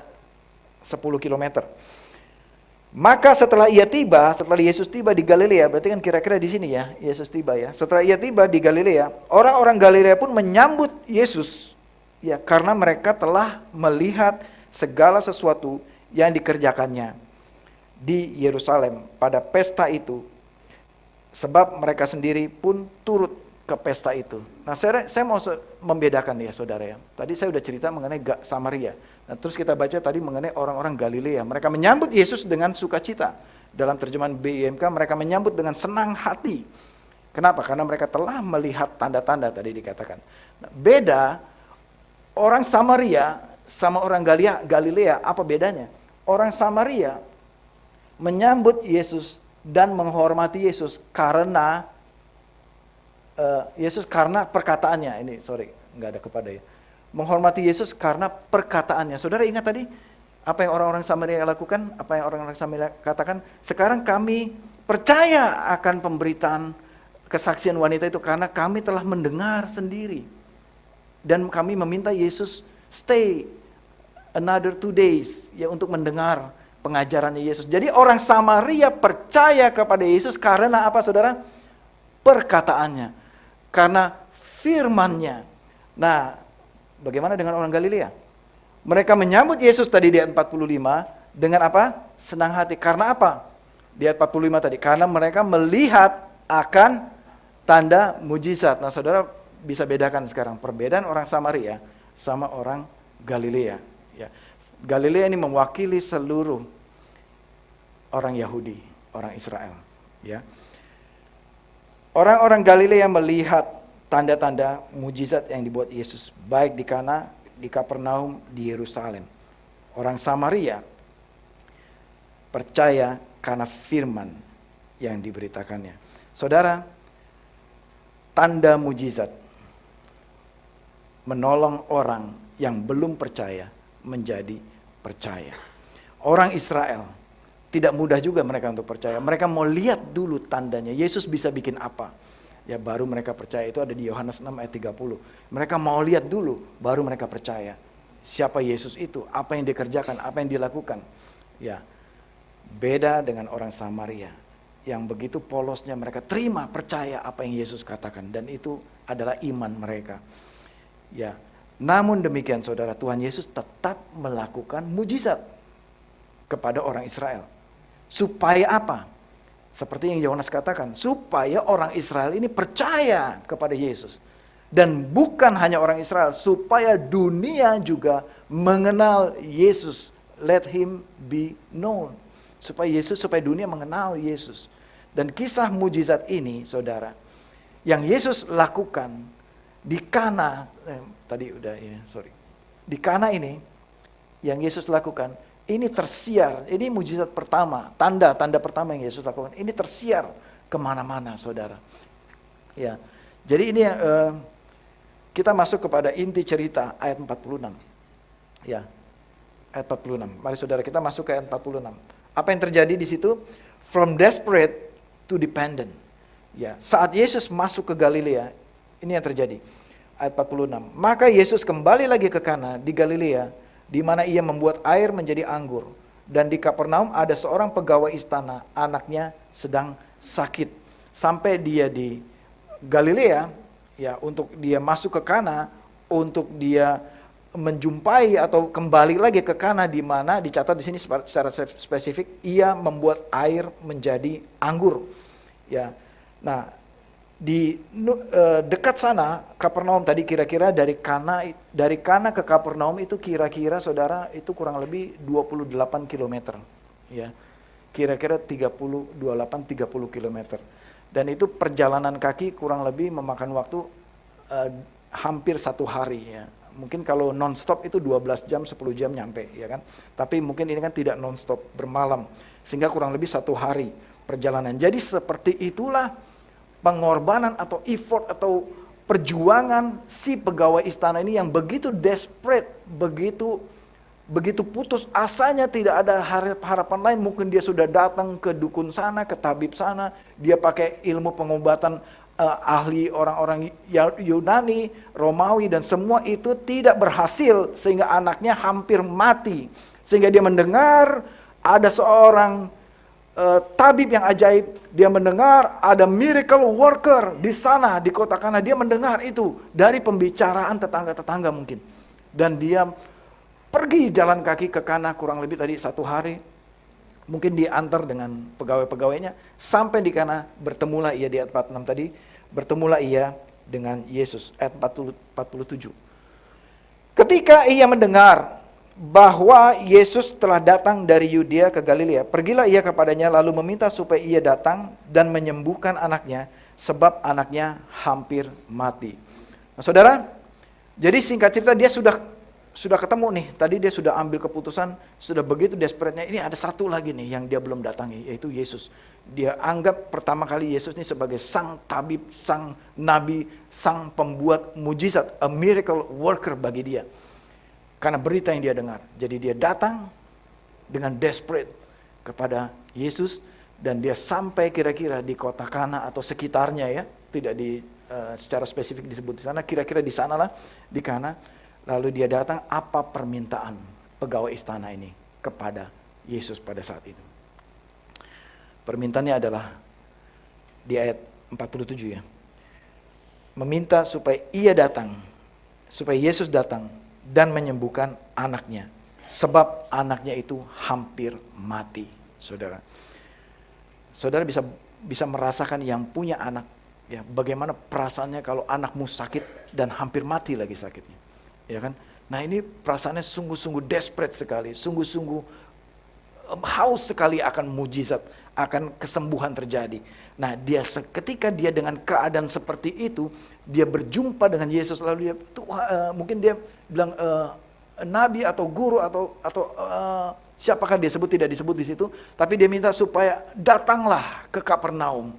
10 kilometer. Maka setelah Yesus tiba di Galilea, berarti kan kira-kira di sini ya, Yesus tiba ya. Setelah ia tiba di Galilea, orang-orang Galilea pun menyambut Yesus, ya, karena mereka telah melihat segala sesuatu yang dikerjakannya di Yerusalem pada pesta itu, sebab mereka sendiri pun turut ke pesta itu. Nah, saya mau membedakan ya, saudara ya. Tadi saya udah cerita mengenai Samaria. Nah, terus kita baca tadi mengenai orang-orang Galilea. Mereka menyambut Yesus dengan sukacita. Dalam terjemahan BIMK, mereka menyambut dengan senang hati. Kenapa? Karena mereka telah melihat tanda-tanda tadi dikatakan. Nah, beda orang Samaria sama orang Galilea, apa bedanya? Orang Samaria menyambut Yesus dan menghormati Yesus karena karena perkataannya. Ini nggak ada kepada ya. Menghormati Yesus karena perkataannya. Saudara ingat tadi apa yang orang-orang Samaria lakukan? Apa yang orang-orang Samaria katakan? Sekarang kami percaya akan pemberitaan kesaksian wanita itu karena kami telah mendengar sendiri. Dan kami meminta Yesus stay another 2 days ya untuk mendengar pengajarannya Yesus. Jadi orang Samaria percaya kepada Yesus karena apa, saudara? Perkataannya. Karena firman-Nya. Nah, bagaimana dengan orang Galilea? Mereka menyambut Yesus tadi di ayat 45 dengan apa? Senang hati. Karena apa? Di ayat 45 tadi. Karena mereka melihat akan tanda mujizat. Nah, saudara bisa bedakan sekarang perbedaan orang Samaria sama orang Galilea. Ya. Galilea ini mewakili seluruh orang Yahudi, orang Israel. Ya. Orang-orang Galilea melihat tanda-tanda mujizat yang dibuat Yesus, baik di Kana, di Kapernaum, di Yerusalem. Orang Samaria percaya karena firman yang diberitakannya. Saudara, tanda mujizat menolong orang yang belum percaya menjadi percaya. Orang Israel tidak mudah juga mereka untuk percaya. Mereka mau lihat dulu tandanya. Yesus bisa bikin apa? Ya baru mereka percaya. Itu ada di Yohanes 6 ayat 30. Mereka mau lihat dulu, baru mereka percaya. Siapa Yesus itu? Apa yang dikerjakan? Apa yang dilakukan? Ya, beda dengan orang Samaria. Yang begitu polosnya mereka terima, percaya apa yang Yesus katakan. Dan itu adalah iman mereka. Ya, namun demikian saudara, Tuhan Yesus tetap melakukan mujizat kepada orang Israel. Supaya apa? Seperti yang Yohanes katakan, supaya orang Israel ini percaya kepada Yesus. Dan bukan hanya orang Israel, supaya dunia juga mengenal Yesus. Let him be known. Supaya dunia mengenal Yesus. Dan kisah mujizat ini, saudara, yang Yesus lakukan di Kana, di Kana ini, yang Yesus lakukan, ini tersiar, ini mujizat pertama, tanda pertama yang Yesus lakukan. Ini tersiar kemana-mana, saudara. Ya, jadi ini kita masuk kepada inti cerita ayat 46. Ya, ayat 46. Mari saudara kita masuk ke ayat 46. Apa yang terjadi di situ? From desperate to dependent. Ya, saat Yesus masuk ke Galilea, ini yang terjadi. Ayat 46. Maka Yesus kembali lagi ke Kana di Galilea, di mana ia membuat air menjadi anggur. Dan di Kapernaum ada seorang pegawai istana, anaknya sedang sakit. Sampai dia di Galilea, ya, untuk dia masuk ke Kana, untuk dia menjumpai atau kembali lagi ke Kana, di mana dicatat di sini secara spesifik, ia membuat air menjadi anggur. Ya, nah di dekat sana Kapernaum tadi kira-kira dari Kana ke Kapernaum itu kira-kira saudara itu kurang lebih 28 km. Ya. kira-kira 30 km. Dan itu perjalanan kaki kurang lebih memakan waktu hampir 1 hari ya. Mungkin kalau non-stop itu 12 jam, 10 jam nyampe ya kan. Tapi mungkin ini kan tidak non-stop, bermalam. Sehingga kurang lebih 1 hari perjalanan. Jadi seperti itulah pengorbanan atau effort atau perjuangan si pegawai istana ini yang begitu desperate, begitu putus asanya, tidak ada harapan lain. Mungkin dia sudah datang ke dukun sana, ke tabib sana, dia pakai ilmu pengobatan ahli orang-orang Yunani, Romawi, dan semua itu tidak berhasil sehingga anaknya hampir mati. Sehingga dia mendengar ada seorang tabib yang ajaib, dia mendengar ada miracle worker di sana, di kota Kana. Dia mendengar itu dari pembicaraan tetangga-tetangga mungkin. Dan dia pergi jalan kaki ke Kana kurang lebih tadi 1 hari. Mungkin diantar dengan pegawai-pegawainya. Sampai di Kana, bertemulah ia di ayat 46 tadi. Bertemulah ia dengan Yesus. Ayat 47. Ketika ia mendengar bahwa Yesus telah datang dari Yudea ke Galilea, pergilah ia kepadanya lalu meminta supaya ia datang dan menyembuhkan anaknya, sebab anaknya hampir mati. Nah, saudara, jadi singkat cerita dia sudah ketemu nih. Tadi dia sudah ambil keputusan, sudah begitu desperate-nya. Ini ada satu lagi nih yang dia belum datangi, yaitu Yesus. Dia anggap pertama kali Yesus ini sebagai sang tabib, sang nabi, sang pembuat mujizat, a miracle worker bagi dia. Karena berita yang dia dengar. Jadi dia datang dengan desperate kepada Yesus, dan dia sampai kira-kira di kota Kana atau sekitarnya ya. Tidak secara spesifik disebut di sana, kira-kira di sanalah, di Kana. Lalu dia datang, apa permintaan pegawai istana ini kepada Yesus pada saat itu. Permintaannya adalah di ayat 47 ya. Meminta supaya Yesus datang dan menyembuhkan anaknya. Sebab anaknya itu hampir mati, saudara. Saudara bisa merasakan yang punya anak, ya, bagaimana perasaannya kalau anakmu sakit dan hampir mati lagi sakitnya. Ya kan? Nah ini perasaannya sungguh-sungguh desperate sekali, sungguh-sungguh haus sekali akan mujizat, akan kesembuhan terjadi. Nah ketika dia dengan keadaan seperti itu, dia berjumpa dengan Yesus, lalu dia mungkin dia bilang nabi atau guru atau siapakah dia sebut, tidak disebut di situ, tapi dia minta supaya datanglah ke Kapernaum.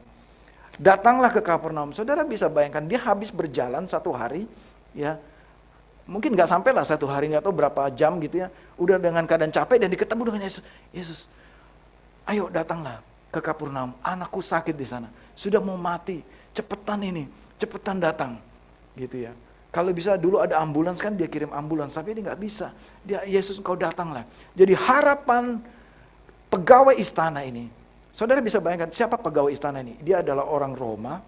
Datanglah ke Kapernaum. Saudara bisa bayangkan dia habis berjalan 1 hari, ya. Mungkin nggak sampai lah 1 hari, nggak tahu berapa jam gitu ya. Udah dengan keadaan capek dan diketemu dengan Yesus. Yesus, ayo datanglah ke Kapernaum. Anakku sakit di sana, sudah mau mati. Cepetan datang, gitu ya. Kalau bisa dulu ada ambulans kan dia kirim ambulans, tapi ini nggak bisa. Yesus, engkau datanglah. Jadi harapan pegawai istana ini. Saudara bisa bayangkan siapa pegawai istana ini? Dia adalah orang Roma.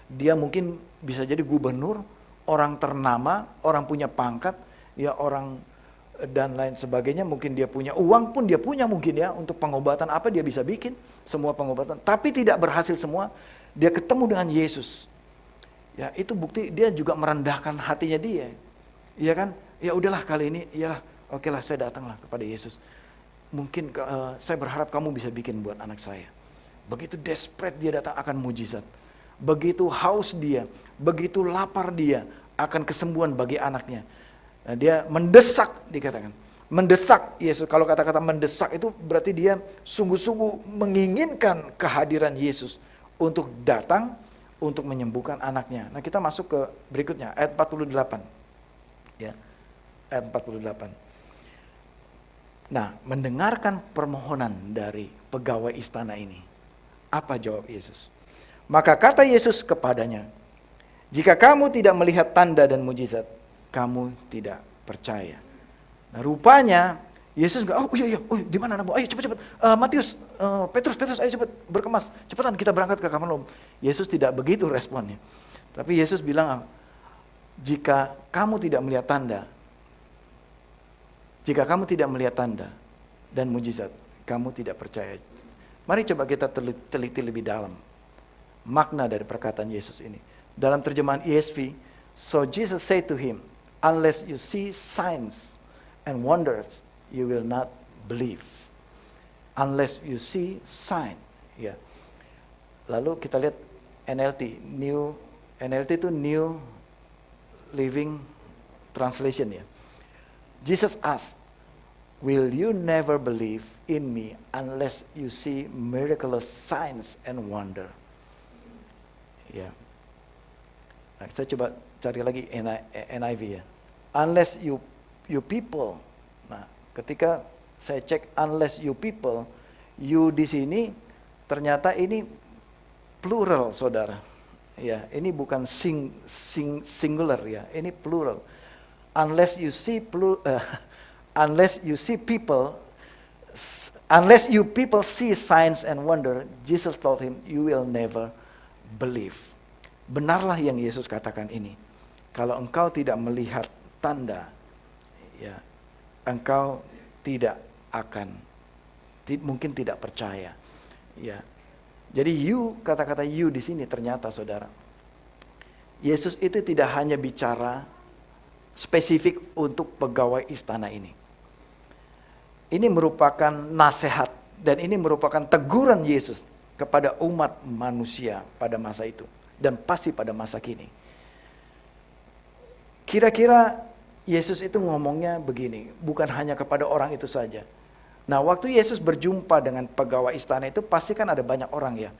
Dia mungkin bisa jadi gubernur, orang ternama, orang punya pangkat, ya orang dan lain sebagainya. Mungkin dia punya uang pun dia punya mungkin ya, untuk pengobatan apa dia bisa bikin semua pengobatan. Tapi tidak berhasil semua. Dia ketemu dengan Yesus. Ya itu bukti dia juga merendahkan hatinya dia. Iya kan? Ya udahlah kali ini, iyalah, oke lah saya datanglah kepada Yesus. Mungkin saya berharap kamu bisa bikin buat anak saya. Begitu desperate dia datang akan mujizat. Begitu haus dia, begitu lapar dia akan kesembuhan bagi anaknya. Nah, dia mendesak, dikatakan. Mendesak Yesus. Kalau kata-kata mendesak itu berarti dia sungguh-sungguh menginginkan kehadiran Yesus untuk datang, untuk menyembuhkan anaknya. Nah kita masuk ke berikutnya, ayat 48. Ya, ayat 48. Nah, mendengarkan permohonan dari pegawai istana ini. Apa jawab Yesus? Maka kata Yesus kepadanya, jika kamu tidak melihat tanda dan mujizat, kamu tidak percaya. Nah, rupanya Yesus enggak, di mana anakmu? Ayo cepat. Matius, Petrus, ayo cepat berkemas. Cepetan kita berangkat ke Kapernaum. Yesus tidak begitu responnya. Tapi Yesus bilang, jika kamu tidak melihat tanda dan mujizat, kamu tidak percaya. Mari coba kita teliti lebih dalam makna dari perkataan Yesus ini. Dalam terjemahan ESV, so Jesus said to him, unless you see signs and wonders, you will not believe. unless you see sign. Ya. Lalu kita lihat NLT, NLT itu New Living Translation ya. Jesus asked, will you never believe in me unless you see miraculous signs and wonder? Ya. Nah, saya coba cari lagi NIV ya. Unless you people. Nah, ketika saya cek unless you people, you di sini ternyata ini plural, saudara. Ya, ini bukan singular ya, ini plural. Unless you see unless you people see signs and wonder, Jesus told him, you will never believe. Benarlah yang Yesus katakan ini. Kalau engkau tidak melihat tanda, ya, engkau tidak akan, mungkin tidak percaya. Ya. Jadi kata-kata you di sini ternyata, saudara, Yesus itu tidak hanya bicara spesifik untuk pegawai istana ini. Ini merupakan nasihat dan ini merupakan teguran Yesus kepada umat manusia pada masa itu dan pasti pada masa kini. Kira-kira Yesus itu ngomongnya begini, bukan hanya kepada orang itu saja. Nah, waktu Yesus berjumpa dengan pegawai istana itu pasti kan ada banyak orang ya.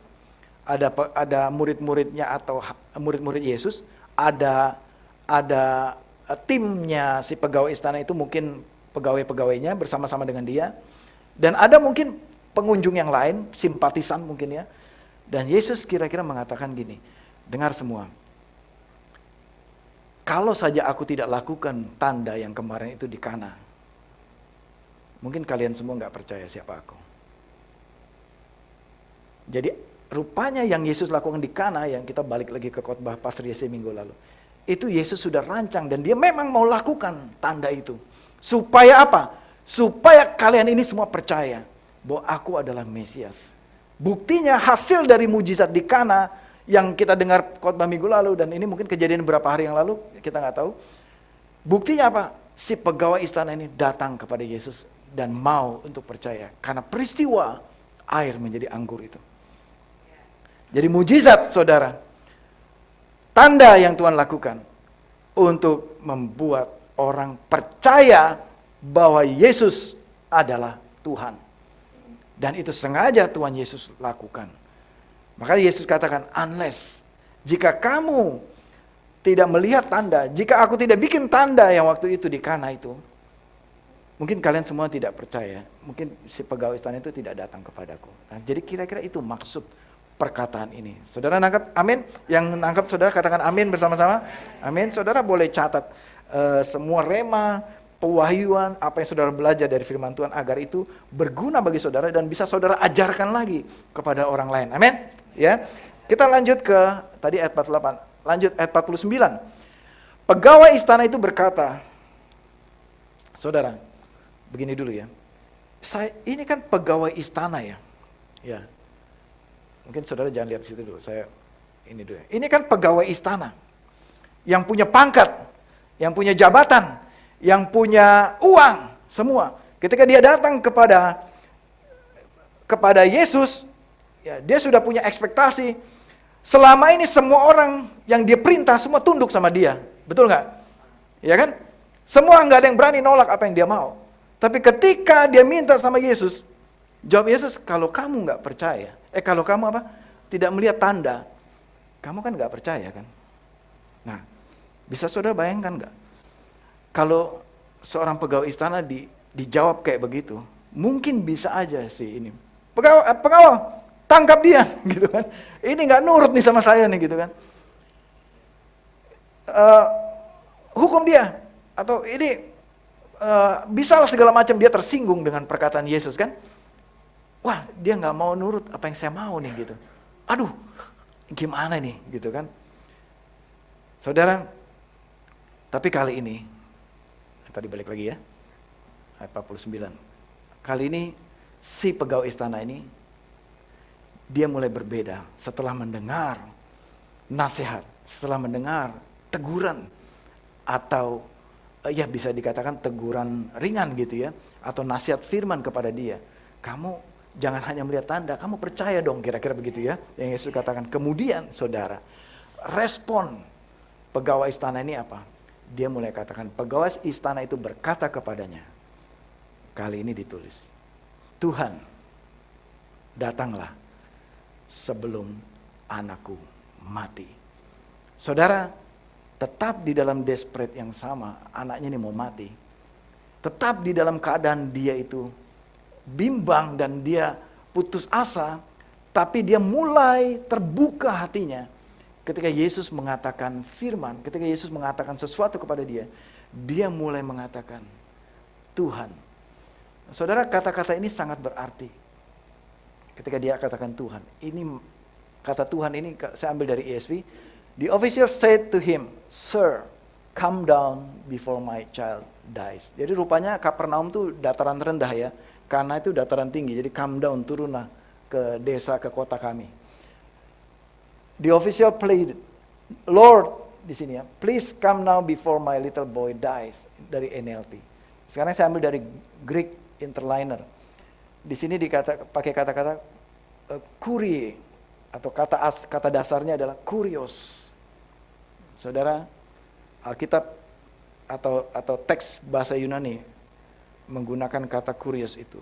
Ada murid-muridnya atau murid-murid Yesus, ada timnya si pegawai istana itu, mungkin pegawai-pegawainya bersama-sama dengan dia. Dan ada mungkin pengunjung yang lain, simpatisan mungkin ya. Dan Yesus kira-kira mengatakan gini, dengar semua. Kalau saja aku tidak lakukan tanda yang kemarin itu di Kana, mungkin kalian semua nggak percaya siapa aku. Jadi rupanya yang Yesus lakukan di Kana, yang kita balik lagi ke khotbah Pastor Yese minggu lalu, itu Yesus sudah rancang dan dia memang mau lakukan tanda itu. Supaya apa? Supaya kalian ini semua percaya bahwa aku adalah Mesias. Buktinya hasil dari mujizat di Kana yang kita dengar khotbah minggu lalu, dan ini mungkin kejadian beberapa hari yang lalu, kita nggak tahu. Buktinya apa? Si pegawai istana ini datang kepada Yesus dan mau untuk percaya karena peristiwa air menjadi anggur itu. Jadi mujizat, saudara, tanda yang Tuhan lakukan untuk membuat orang percaya bahwa Yesus adalah Tuhan. Dan itu sengaja Tuhan Yesus lakukan. Maka Yesus katakan, unless, jika kamu tidak melihat tanda, jika aku tidak bikin tanda yang waktu itu di Kana itu, mungkin kalian semua tidak percaya. Mungkin si pegawai istana itu tidak datang kepadaku. Nah, jadi kira-kira itu maksud perkataan ini. Saudara nangkap? Amin. Yang nangkap saudara katakan amin bersama-sama. Amin. Saudara boleh catat semua rema, pewahyuan, apa yang saudara belajar dari firman Tuhan agar itu berguna bagi saudara dan bisa saudara ajarkan lagi kepada orang lain. Amin. Ya. Kita lanjut ke tadi ayat 48. Lanjut ayat 49. Pegawai istana itu berkata, saudara, begini dulu ya. Ini kan pegawai istana ya. Ya. Mungkin saudara jangan lihat situ dulu. Ini dulu. Ini kan pegawai istana yang punya pangkat, yang punya jabatan, yang punya uang, semua. Ketika dia datang kepada Yesus, ya, dia sudah punya ekspektasi. Selama ini semua orang yang dia perintah semua tunduk sama dia. Betul nggak? Ya kan? Semua nggak ada yang berani nolak apa yang dia mau. Tapi ketika dia minta sama Yesus, jawab Yesus, kalau kamu nggak percaya, kalau kamu apa? Tidak melihat tanda, kamu kan nggak percaya kan? Nah, bisa saudara bayangkan nggak? Kalau seorang pegawai istana dijawab kayak begitu, mungkin bisa aja sih ini. Pegawai, tangkap dia, gitu kan? Ini nggak nurut nih sama saya nih, gitu kan? Hukum dia, atau ini bisalah segala macam, dia tersinggung dengan perkataan Yesus kan? Wah, dia nggak mau nurut apa yang saya mau nih gitu. Aduh, gimana nih gitu kan? Saudara, tapi kali ini, tadi balik lagi ya, ayat 49. Kali ini si pegawai istana ini, dia mulai berbeda setelah mendengar nasihat, setelah mendengar teguran atau ya bisa dikatakan teguran ringan gitu ya, atau nasihat firman kepada dia. Kamu Jangan hanya melihat tanda, kamu percaya dong, kira-kira begitu ya. Yang Yesus katakan. Kemudian saudara, respon pegawai istana ini apa? Dia mulai katakan, pegawai istana itu berkata kepadanya. Kali ini ditulis, Tuhan, datanglah sebelum anakku mati. Saudara, tetap di dalam desperate yang sama, anaknya ini mau mati. Tetap di dalam keadaan dia itu bimbang dan dia putus asa, tapi dia mulai terbuka hatinya ketika Yesus mengatakan firman, ketika Yesus mengatakan sesuatu kepada dia, dia mulai mengatakan, Tuhan. Saudara, kata-kata ini sangat berarti. Ketika dia katakan Tuhan, ini kata Tuhan ini saya ambil dari ESV. The official said to him, Sir, come down before my child dies. Jadi rupanya Kapernaum itu dataran rendah ya. Karena itu dataran tinggi, jadi come down, turunlah ke desa, ke kota kami. The official pleaded, Lord, di sini ya, please come now before my little boy dies, dari NLT. Sekarang saya ambil dari Greek Interlinear. Di sini pakai kata-kata kurie, atau kata dasarnya adalah kurios. Saudara, Alkitab atau teks bahasa Yunani menggunakan kata kurios itu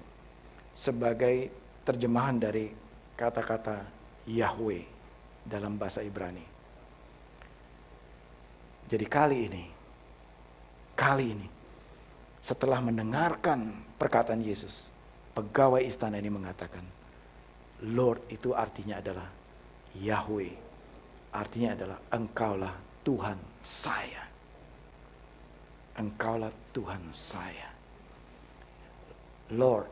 sebagai terjemahan dari kata-kata Yahweh dalam bahasa Ibrani. Jadi kali ini setelah mendengarkan perkataan Yesus, pegawai istana ini mengatakan, Lord itu artinya adalah Yahweh, artinya adalah Engkaulah Tuhan saya. Engkaulah Tuhan saya. Lord,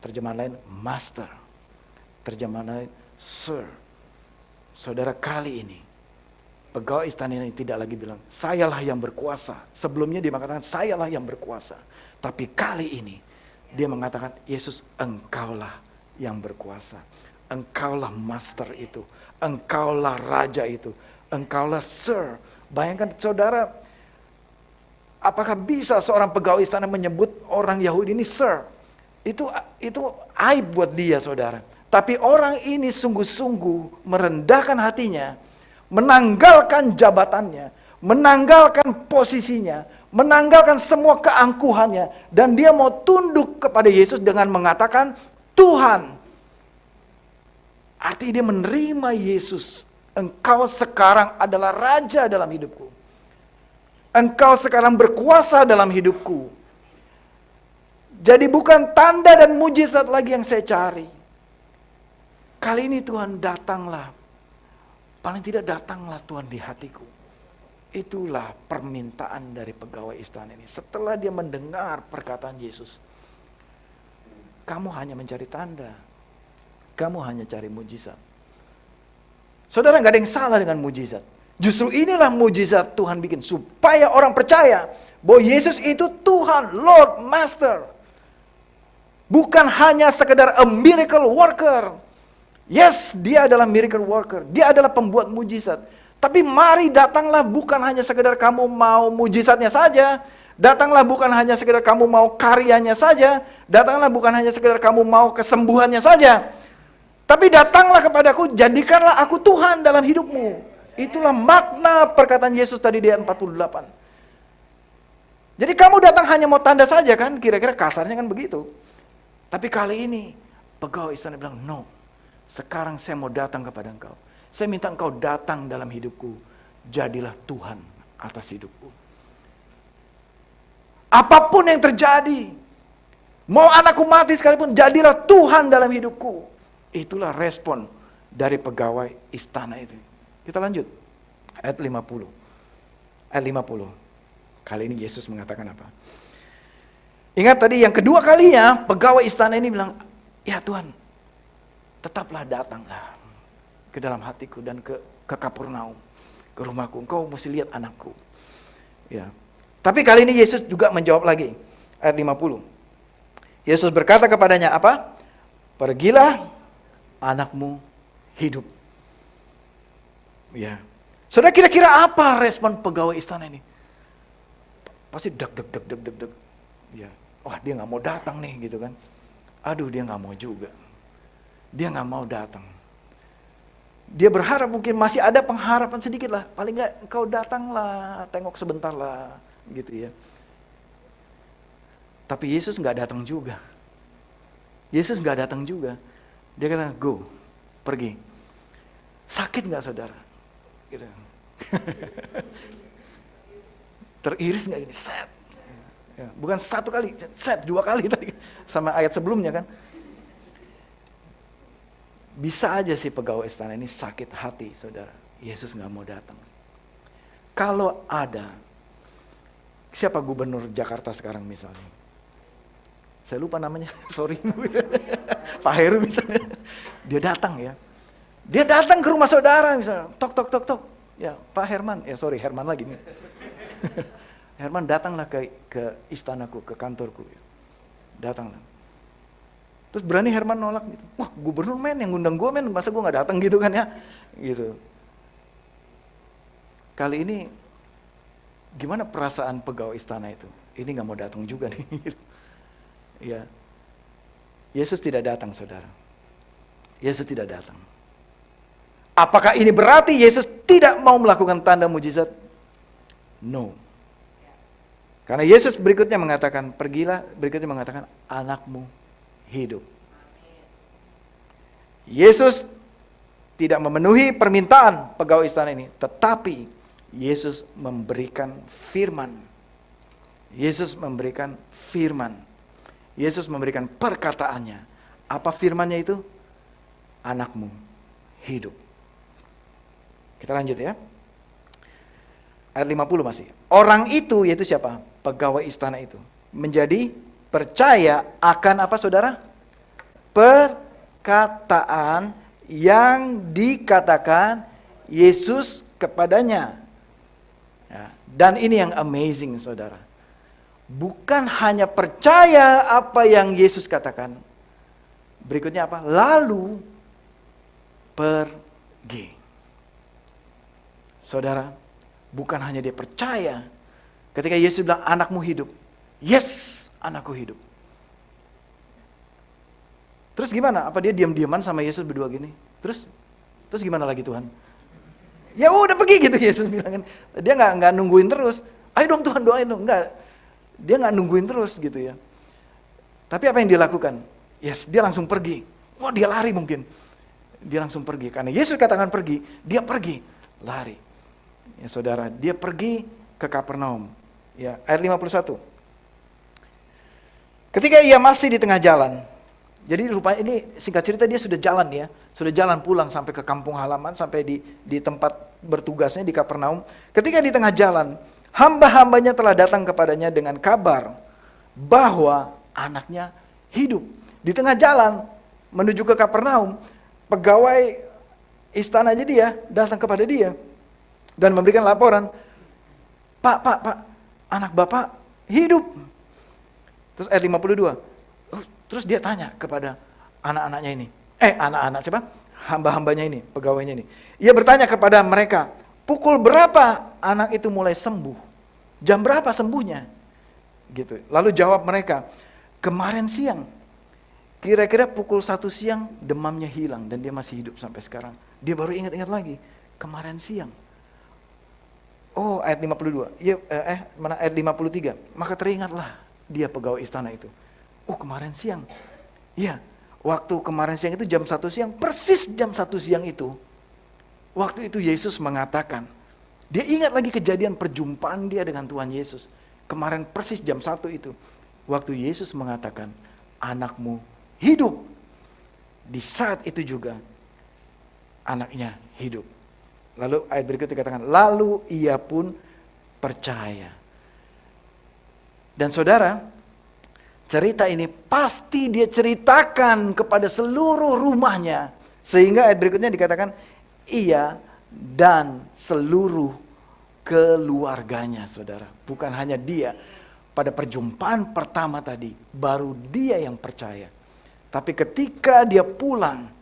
terjemahan lain Master, terjemahan lain Sir. Saudara, kali ini pegawai istana ini tidak lagi bilang sayalah yang berkuasa. Sebelumnya dia mengatakan sayalah yang berkuasa. Tapi kali ini dia mengatakan Yesus, Engkaulah yang berkuasa. Engkaulah Master itu, Engkaulah Raja itu, Engkaulah Sir. Bayangkan saudara, apakah bisa seorang pegawai istana menyebut orang Yahudi ini Sir? Itu aib buat dia, saudara. Tapi orang ini sungguh-sungguh merendahkan hatinya, menanggalkan jabatannya, menanggalkan posisinya, menanggalkan semua keangkuhannya, dan dia mau tunduk kepada Yesus dengan mengatakan, Tuhan. Artinya dia menerima Yesus. Engkau sekarang adalah Raja dalam hidupku. Engkau sekarang berkuasa dalam hidupku. Jadi bukan tanda dan mujizat lagi yang saya cari. Kali ini Tuhan datanglah. Paling tidak datanglah Tuhan di hatiku. Itulah permintaan dari pegawai istana ini. Setelah dia mendengar perkataan Yesus. Kamu hanya mencari tanda. Kamu hanya cari mujizat. Saudara, gak ada yang salah dengan mujizat. Justru inilah mujizat Tuhan bikin. Supaya orang percaya bahwa Yesus itu Tuhan, Lord, Master. Bukan hanya sekedar a miracle worker. Yes, dia adalah miracle worker. Dia adalah pembuat mujizat. Tapi mari datanglah bukan hanya sekedar kamu mau mujizatnya saja. Datanglah bukan hanya sekedar kamu mau karyanya saja. Datanglah bukan hanya sekedar kamu mau kesembuhannya saja. Tapi datanglah kepadaku, jadikanlah aku Tuhan dalam hidupmu. Itulah makna perkataan Yesus tadi di ayat 48. Jadi kamu datang hanya mau tanda saja kan? Kira-kira kasarnya kan begitu. Tapi kali ini pegawai istana bilang, no. Sekarang saya mau datang kepada engkau. Saya minta engkau datang dalam hidupku. Jadilah Tuhan atas hidupku. Apapun yang terjadi. Mau anakku mati sekalipun, jadilah Tuhan dalam hidupku. Itulah respon dari pegawai istana itu. Kita lanjut. Ayat 50. Ayat 50. Kali ini Yesus mengatakan apa? Ingat tadi yang kedua kalinya pegawai istana ini bilang, ya Tuhan, tetaplah datanglah ke dalam hatiku dan ke Kapernaum, ke rumahku. Engkau mesti lihat anakku. Ya. Tapi kali ini Yesus juga menjawab lagi. Ayat 50. Yesus berkata kepadanya apa? Pergilah, anakmu hidup. Ya. Saudara, kira-kira apa respon pegawai istana ini? Pasti deg. Ya. Wah, dia nggak mau datang nih gitu kan. Aduh, dia nggak mau juga. Dia nggak mau datang. Dia berharap mungkin masih ada pengharapan sedikit lah. Paling nggak engkau datanglah, tengok sebentar lah, gitu ya. Tapi Yesus nggak datang juga. Yesus nggak datang juga. Dia kata, go, pergi. Sakit nggak saudara? Gitu. Teriris nggak ini? Set. Ya, bukan satu kali, set 2 kali tadi. Sama ayat sebelumnya kan. Bisa aja sih pegawai istana ini sakit hati, saudara. Yesus nggak mau datang. Kalau ada, siapa gubernur Jakarta sekarang misalnya? Saya lupa namanya, sorry. Pak Heru misalnya. Dia datang ya. Dia datang ke rumah saudara misalnya. Tok, tok, tok, tok. Ya, Pak Herman. Ya sorry, Herman lagi nih. Herman datanglah ke istanaku, ke kantorku. Datanglah. Terus berani Herman nolak gitu. Wah, gubernur men yang ngundang gue men, masa gue gak datang gitu kan ya. Gitu. Kali ini gimana perasaan pegawai istana itu? Ini gak mau datang juga nih. Ya. Yesus tidak datang, saudara. Yesus tidak datang. Apakah ini berarti Yesus tidak mau melakukan tanda mujizat? No. Karena Yesus berikutnya mengatakan, pergilah, berikutnya mengatakan, anakmu hidup. Yesus tidak memenuhi permintaan pegawai istana ini, tetapi Yesus memberikan firman. Yesus memberikan firman. Yesus memberikan perkataannya. Apa firmannya itu? Anakmu hidup. Kita lanjut ya. Ayat 50 masih. Orang itu, yaitu siapa? Pegawai istana itu. Menjadi percaya akan apa saudara? Perkataan yang dikatakan Yesus kepadanya. Ya, dan ini yang amazing saudara. Bukan hanya percaya apa yang Yesus katakan. Berikutnya apa? Lalu pergi. Saudara, bukan hanya dia percaya. Ketika Yesus bilang anakmu hidup. Yes, anakku hidup. Terus gimana? Apa dia diam-diaman sama Yesus berdua gini? Terus gimana lagi Tuhan? Ya udah pergi gitu Yesus bilang kan. Dia nggak nungguin terus. Ayo dong Tuhan doain dong. Enggak. Dia nggak nungguin terus gitu ya. Tapi apa yang dia lakukan? Yes, dia langsung pergi. Wah, dia lari mungkin. Dia langsung pergi. Karena Yesus katakan pergi, dia pergi. Lari. Ya saudara, dia pergi ke Kapernaum. Ya, ayat 51. Ketika ia masih di tengah jalan. Jadi rupanya ini singkat cerita dia sudah jalan ya. Sudah jalan pulang sampai ke kampung halaman. Sampai di tempat bertugasnya di Kapernaum. Ketika di tengah jalan, hamba-hambanya telah datang kepadanya dengan kabar bahwa anaknya hidup. Di tengah jalan menuju ke Kapernaum, pegawai istana aja dia datang kepada dia dan memberikan laporan, Pak, anak bapak hidup. Terus ayat 52, terus dia tanya kepada anak-anaknya ini, anak-anak siapa? Hamba-hambanya ini, pegawainya ini. Ia bertanya kepada mereka, pukul berapa anak itu mulai sembuh? Jam berapa sembuhnya? Gitu. Lalu jawab mereka, kemarin siang. Kira-kira pukul 1 siang demamnya hilang dan dia masih hidup sampai sekarang. Dia baru ingat-ingat lagi, kemarin siang. Oh, ayat 52. Mana ayat 53. Maka teringatlah dia pegawai istana itu. Oh, kemarin siang. Iya, waktu kemarin siang itu jam 1 siang, persis jam 1 siang itu. Waktu itu Yesus mengatakan, dia ingat lagi kejadian perjumpaan dia dengan Tuhan Yesus. Kemarin persis jam 1 itu. Waktu Yesus mengatakan, anakmu hidup. Di saat itu juga, anaknya hidup. Lalu ayat berikutnya dikatakan, lalu ia pun percaya. Dan saudara, cerita ini pasti dia ceritakan kepada seluruh rumahnya. Sehingga ayat berikutnya dikatakan, ia dan seluruh keluarganya, saudara. Bukan hanya dia. Pada perjumpaan pertama tadi, baru dia yang percaya. Tapi ketika dia pulang,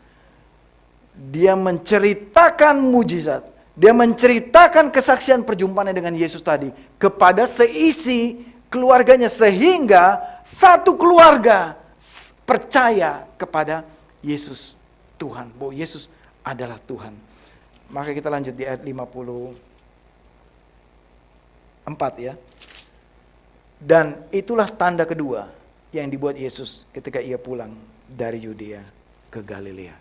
dia menceritakan mujizat. Dia menceritakan kesaksian perjumpaannya dengan Yesus tadi kepada seisi keluarganya. Sehingga satu keluarga percaya kepada Yesus Tuhan, bahwa Yesus adalah Tuhan. Maka kita lanjut di ayat 54 ya. Dan itulah tanda kedua yang dibuat Yesus ketika ia pulang dari Yudea ke Galilea.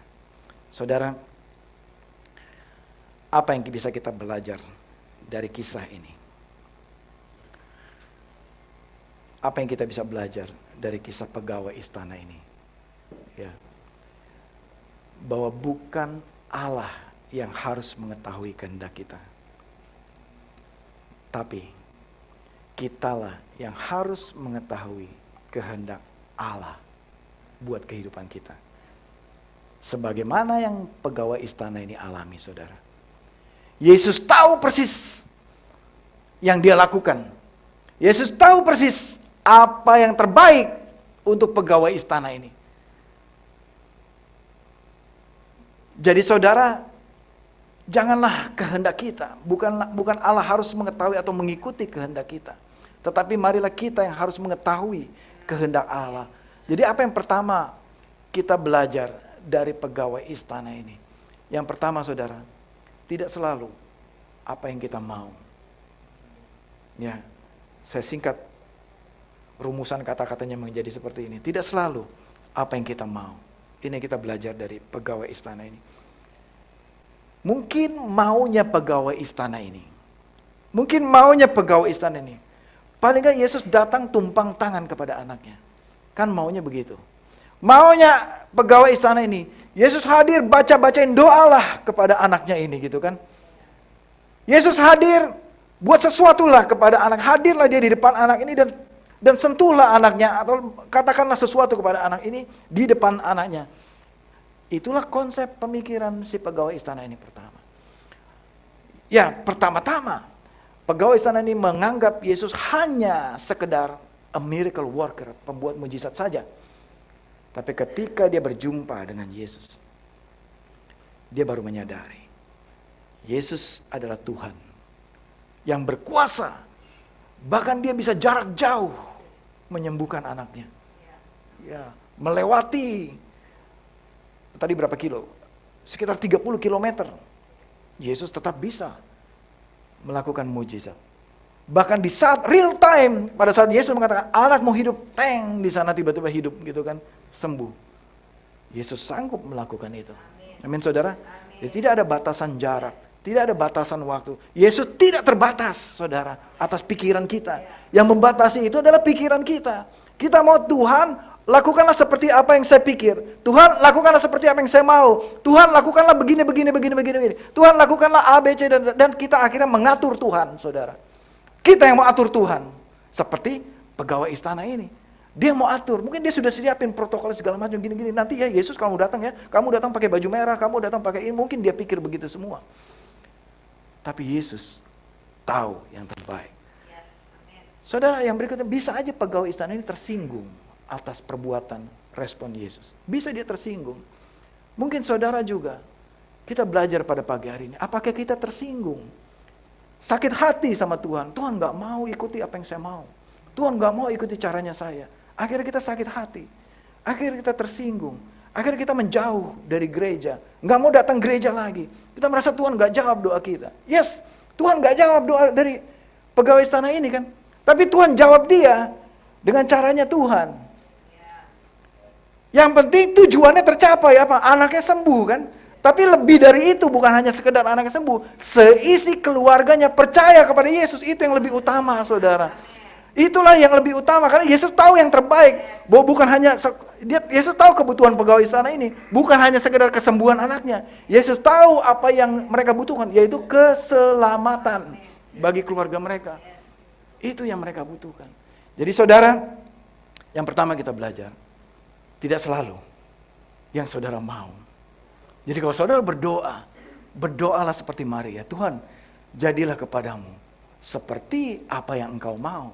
Saudara, apa yang bisa kita belajar dari kisah ini? Apa yang kita bisa belajar dari kisah pegawai istana ini? Ya. Bahwa bukan Allah yang harus mengetahui kehendak kita, tapi kitalah yang harus mengetahui kehendak Allah buat kehidupan kita. Sebagaimana yang pegawai istana ini alami, saudara. Yesus tahu persis yang dia lakukan. Yesus tahu persis apa yang terbaik untuk pegawai istana ini. Jadi saudara, janganlah kehendak kita, bukan Allah harus mengetahui atau mengikuti kehendak kita. Tetapi marilah kita yang harus mengetahui kehendak Allah. Jadi apa yang pertama kita belajar dari pegawai istana ini? Yang pertama saudara, tidak selalu apa yang kita mau. Ya, saya singkat rumusan kata-katanya menjadi seperti ini. Tidak selalu apa yang kita mau. Ini kita belajar dari pegawai istana ini. Mungkin maunya pegawai istana ini. Mungkin maunya pegawai istana ini. Paling nggak Yesus datang tumpang tangan kepada anaknya. Kan maunya begitu. Maunya pegawai istana ini. Yesus hadir baca-bacain doalah kepada anaknya ini gitu kan. Yesus hadir buat sesuatu lah kepada anak. Hadirlah dia di depan anak ini dan sentuhlah anaknya. Atau katakanlah sesuatu kepada anak ini di depan anaknya. Itulah konsep pemikiran si pegawai istana ini pertama. Ya, pertama-tama pegawai istana ini menganggap Yesus hanya sekedar a miracle worker, pembuat mujizat saja. Tapi ketika dia berjumpa dengan Yesus, dia baru menyadari Yesus adalah Tuhan yang berkuasa. Bahkan dia bisa jarak jauh menyembuhkan anaknya. Ya, melewati tadi berapa kilo? Sekitar 30 kilometer. Yesus tetap bisa melakukan mujizat. Bahkan di saat real time, pada saat Yesus mengatakan anakmu hidup, teng di sana tiba-tiba hidup gitu kan, sembuh. Yesus sanggup melakukan itu. Amin saudara. Jadi tidak ada batasan jarak, tidak ada batasan waktu. Yesus tidak terbatas saudara atas pikiran kita. Yang membatasi itu adalah pikiran kita. Kita mau Tuhan lakukanlah seperti apa yang saya pikir. Tuhan lakukanlah seperti apa yang saya mau. Tuhan lakukanlah begini. Tuhan lakukanlah A, B, C dan kita akhirnya mengatur Tuhan, saudara. Kita yang mau atur Tuhan. Seperti pegawai istana ini. Dia mau atur. Mungkin dia sudah siapin protokol segala macam gini-gini. Nanti ya Yesus kamu datang ya. Kamu datang pakai baju merah. Kamu datang pakai ini. Mungkin dia pikir begitu semua. Tapi Yesus tahu yang terbaik. Saudara, yang berikutnya bisa aja pegawai istana ini tersinggung atas perbuatan respon Yesus. Bisa dia tersinggung. Mungkin saudara juga, kita belajar pada pagi hari ini, apakah kita tersinggung? Sakit hati sama Tuhan. Tuhan gak mau ikuti apa yang saya mau. Tuhan gak mau ikuti caranya saya. Akhirnya kita sakit hati. Akhirnya kita tersinggung. Akhirnya kita menjauh dari gereja. Gak mau datang gereja lagi. Kita merasa Tuhan gak jawab doa kita. Yes, Tuhan gak jawab doa dari pegawai istana ini kan. Tapi Tuhan jawab dia dengan caranya Tuhan. Yang penting tujuannya tercapai apa? Anaknya sembuh kan? Tapi lebih dari itu, bukan hanya sekedar anaknya sembuh. Seisi keluarganya percaya kepada Yesus, itu yang lebih utama, saudara. Itulah yang lebih utama, karena Yesus tahu yang terbaik. Bahwa bukan hanya, Yesus tahu kebutuhan pegawai istana ini. Bukan hanya sekedar kesembuhan anaknya. Yesus tahu apa yang mereka butuhkan, yaitu keselamatan bagi keluarga mereka. Itu yang mereka butuhkan. Jadi saudara, yang pertama kita belajar, tidak selalu yang saudara mau. Jadi kalau saudara berdoa, berdoalah seperti Maria. Tuhan, jadilah kepadamu seperti apa yang engkau mau,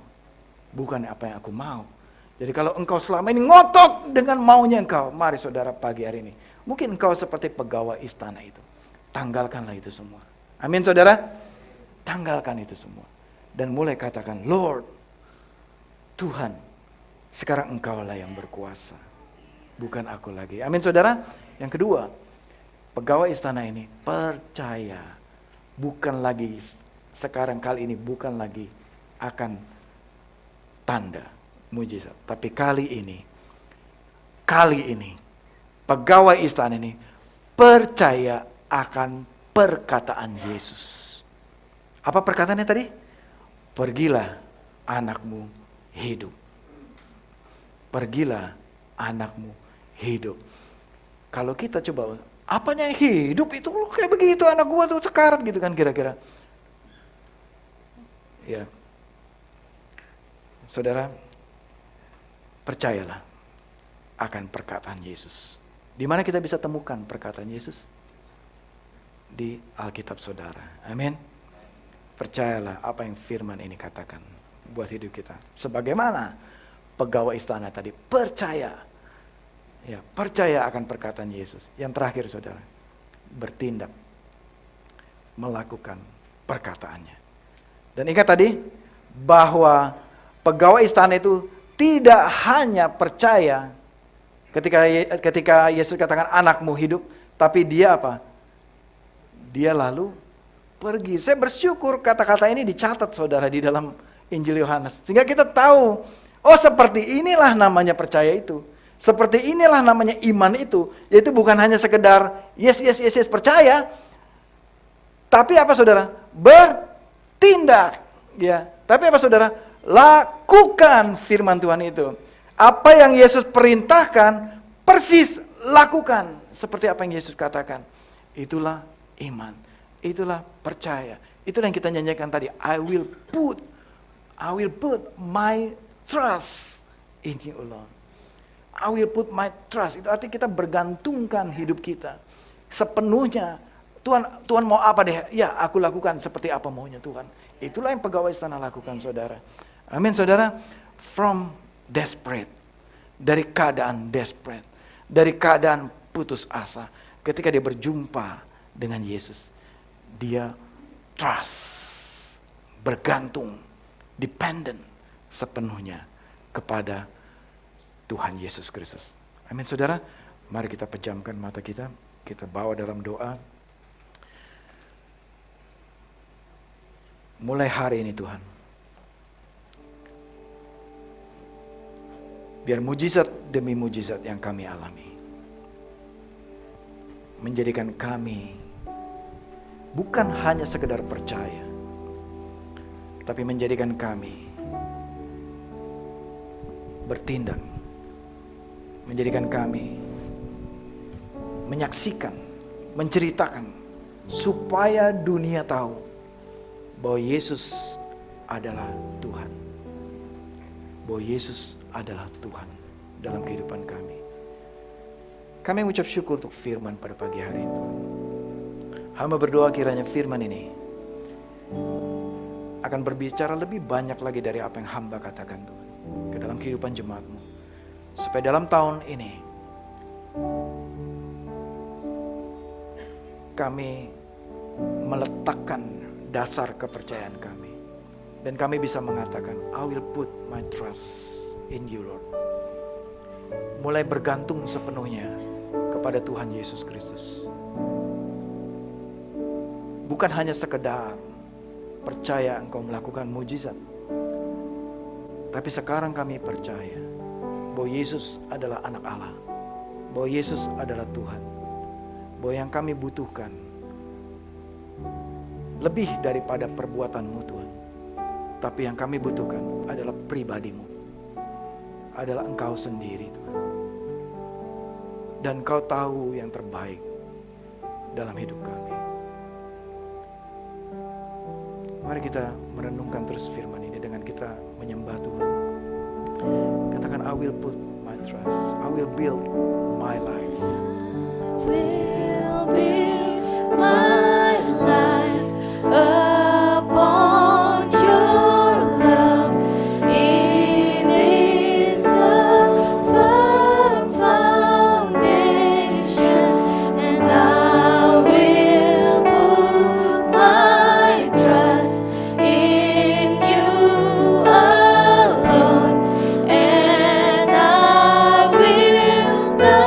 bukan apa yang aku mau. Jadi kalau engkau selama ini ngotot dengan maunya engkau, mari saudara pagi hari ini, mungkin engkau seperti pegawai istana itu. Tanggalkanlah itu semua. Amin saudara? Tanggalkan itu semua. Dan mulai katakan, Lord, Tuhan, sekarang engkaulah yang berkuasa. bukan aku lagi. Amin saudara. Yang kedua, pegawai istana ini percaya, bukan lagi sekarang kali ini, bukan lagi akan tanda mujizat, tapi kali ini pegawai istana ini percaya akan perkataan Yesus. Apa perkataannya tadi? Pergilah anakmu hidup. Pergilah anakmu hidup. Kalau kita coba, apanya hidup itu kayak begitu, anak gua tuh sekarat gitu kan kira-kira. Ya. Saudara, percayalah akan perkataan Yesus. Di mana kita bisa temukan perkataan Yesus? Di Alkitab saudara. Amin. Percayalah apa yang firman ini katakan buat hidup kita. Sebagaimana pegawai istana tadi percaya. Ya, percaya akan perkataan Yesus. Yang terakhir saudara, bertindak, melakukan perkataannya. Dan ingat tadi bahwa pegawai istana itu tidak hanya percaya ketika Yesus katakan anakmu hidup, tapi dia apa? Dia lalu pergi. Saya bersyukur kata-kata ini dicatat saudara di dalam Injil Yohanes. Sehingga kita tahu, oh seperti inilah namanya percaya itu. Seperti inilah namanya iman itu. Yaitu bukan hanya sekedar yes percaya. Tapi apa saudara? Bertindak. Ya. Tapi apa saudara? Lakukan firman Tuhan itu. Apa yang Yesus perintahkan, persis lakukan. Seperti apa yang Yesus katakan. Itulah iman. Itulah percaya. Itulah yang kita nyanyikan tadi. I will put my trust in you alone. I will put my trust. Itu artinya kita bergantungkan hidup kita sepenuhnya. Tuhan mau apa deh? Ya, aku lakukan seperti apa maunya Tuhan. Itulah yang pegawai istana lakukan saudara. Amin saudara. From desperate. Dari keadaan desperate. Dari keadaan putus asa. Ketika dia berjumpa dengan Yesus. Dia trust. Bergantung. Dependent. Sepenuhnya kepada Tuhan Yesus Kristus. Amin saudara. Mari kita pejamkan mata kita. Kita bawa dalam doa. Mulai hari ini Tuhan. Biar mujizat demi mujizat yang kami alami. Menjadikan kami bukan hanya sekedar percaya. Tapi menjadikan kami bertindak. Menjadikan kami menyaksikan, menceritakan, supaya dunia tahu bahwa Yesus adalah Tuhan. Bahwa Yesus adalah Tuhan dalam kehidupan kami. Kami mengucap syukur untuk firman pada pagi hari ini. Hamba berdoa kiranya firman ini akan berbicara lebih banyak lagi dari apa yang hamba katakan Tuhan. Ke dalam kehidupan jemaat-Mu. Supaya dalam tahun ini kami meletakkan dasar kepercayaan kami. Dan kami bisa mengatakan, I will put my trust in you Lord. Mulai bergantung sepenuhnya kepada Tuhan Yesus Kristus. Bukan hanya sekedar percaya Engkau melakukan mujizat. Tapi sekarang kami percaya bahwa Yesus adalah anak Allah. Bahwa Yesus adalah Tuhan. Bahwa yang kami butuhkan lebih daripada perbuatan-Mu Tuhan. Tapi yang kami butuhkan adalah pribadi-Mu. Adalah Engkau sendiri Tuhan. Dan Engkau tahu yang terbaik dalam hidup kami. Mari kita merenungkan terus firman ini dengan kita menyembah Tuhan. Katakan, I will put my trust. I will build my life. Will build my life upon your love. It is a firm foundation, and I will put my trust in you alone, and I will not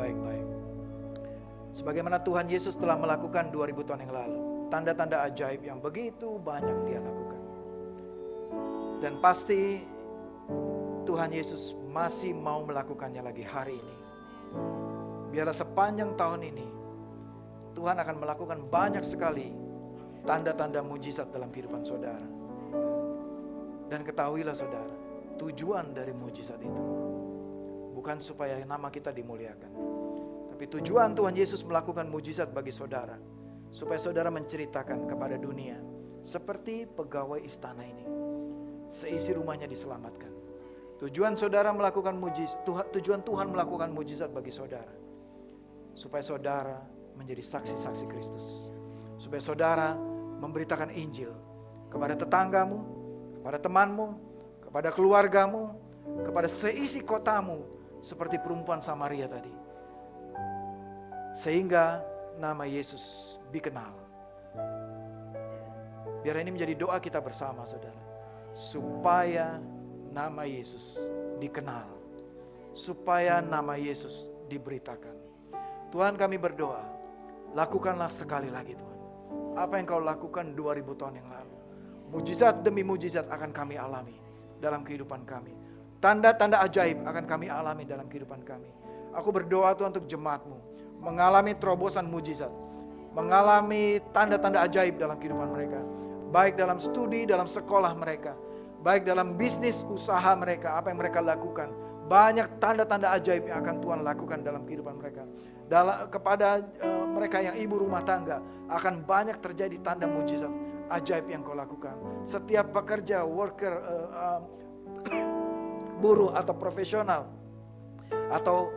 baik-baik. Sebagaimana Tuhan Yesus telah melakukan 2000 tahun yang lalu, tanda-tanda ajaib yang begitu banyak dia lakukan. Dan pasti Tuhan Yesus masih mau melakukannya lagi hari ini. Biarlah sepanjang tahun ini Tuhan akan melakukan banyak sekali tanda-tanda mujizat dalam kehidupan saudara. Dan ketahuilah saudara, tujuan dari mujizat itu bukan supaya nama kita dimuliakan, tapi tujuan Tuhan Yesus melakukan mujizat bagi saudara, supaya saudara menceritakan kepada dunia, seperti pegawai istana ini, seisi rumahnya diselamatkan. Tujuan saudara melakukan tujuan Tuhan melakukan mujizat bagi saudara, supaya saudara menjadi saksi-saksi Kristus, supaya saudara memberitakan Injil kepada tetanggamu, kepada temanmu, kepada keluargamu, kepada seisi kotamu, seperti perempuan Samaria tadi, sehingga nama Yesus dikenal. Biar ini menjadi doa kita bersama saudara, supaya nama Yesus dikenal, supaya nama Yesus diberitakan. Tuhan, kami berdoa, lakukanlah sekali lagi Tuhan apa yang kau lakukan 2000 tahun yang lalu. Mujizat demi mujizat akan kami alami dalam kehidupan kami. Tanda-tanda ajaib akan kami alami dalam kehidupan kami. Aku berdoa Tuhan untuk jemaat-Mu mengalami terobosan mujizat, mengalami tanda-tanda ajaib dalam kehidupan mereka, baik dalam studi, dalam sekolah mereka, baik dalam bisnis usaha mereka, apa yang mereka lakukan. Banyak tanda-tanda ajaib yang akan Tuhan lakukan dalam kehidupan mereka. Kepada mereka yang ibu rumah tangga, akan banyak terjadi tanda mujizat ajaib yang kau lakukan. Setiap pekerja, worker, buruh atau profesional, atau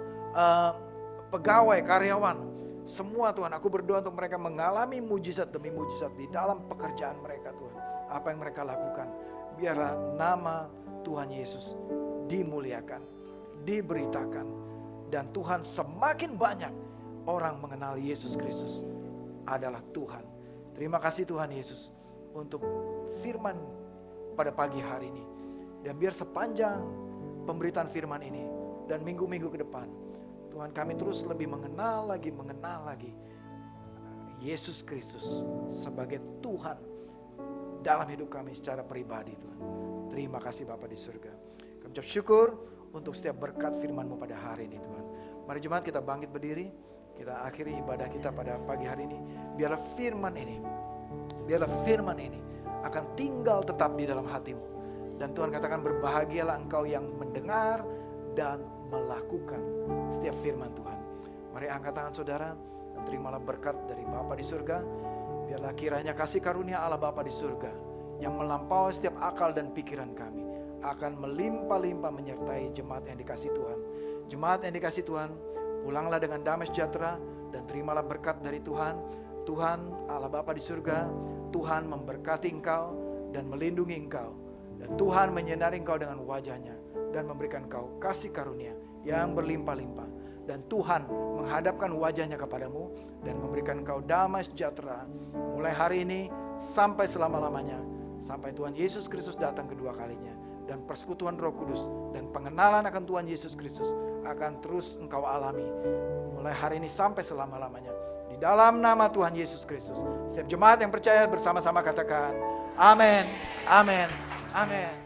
pegawai, karyawan, semua Tuhan, aku berdoa untuk mereka mengalami mujizat demi mujizat di dalam pekerjaan mereka Tuhan. Apa yang mereka lakukan, biarlah nama Tuhan Yesus dimuliakan, diberitakan, dan Tuhan semakin banyak orang mengenal Yesus Kristus adalah Tuhan. Terima kasih Tuhan Yesus untuk firman pada pagi hari ini. Dan biar sepanjang pemberitaan firman ini dan minggu-minggu ke depan, Tuhan, kami terus lebih mengenal lagi Yesus Kristus sebagai Tuhan dalam hidup kami secara pribadi Tuhan. Terima kasih Bapa di surga. Kami ucap syukur untuk setiap berkat firman-Mu pada hari ini Tuhan. Mari jemaat kita bangkit berdiri, kita akhiri ibadah kita pada pagi hari ini. Biarlah firman ini akan tinggal tetap di dalam hatimu. Dan Tuhan katakan, berbahagialah engkau yang mendengar dan melakukan setiap firman Tuhan. Mari angkat tangan saudara dan terimalah berkat dari Bapa di surga. Biarlah kiranya kasih karunia Allah Bapa di surga yang melampaui setiap akal dan pikiran kami akan melimpah-limpah menyertai jemaat yang dikasih Tuhan. Jemaat yang dikasih Tuhan, pulanglah dengan damai sejahtera dan terimalah berkat dari Tuhan. Tuhan Allah Bapa di surga, Tuhan memberkati engkau dan melindungi engkau. Dan Tuhan menyinari engkau dengan wajahnya dan memberikan engkau kasih karunia yang berlimpah-limpah. Dan Tuhan menghadapkan wajahnya kepadamu dan memberikan engkau damai sejahtera mulai hari ini sampai selama-lamanya, sampai Tuhan Yesus Kristus datang kedua kalinya. Dan persekutuan Roh Kudus dan pengenalan akan Tuhan Yesus Kristus akan terus engkau alami mulai hari ini sampai selama-lamanya. Di dalam nama Tuhan Yesus Kristus, setiap jemaat yang percaya bersama-sama katakan amin, amin, amin.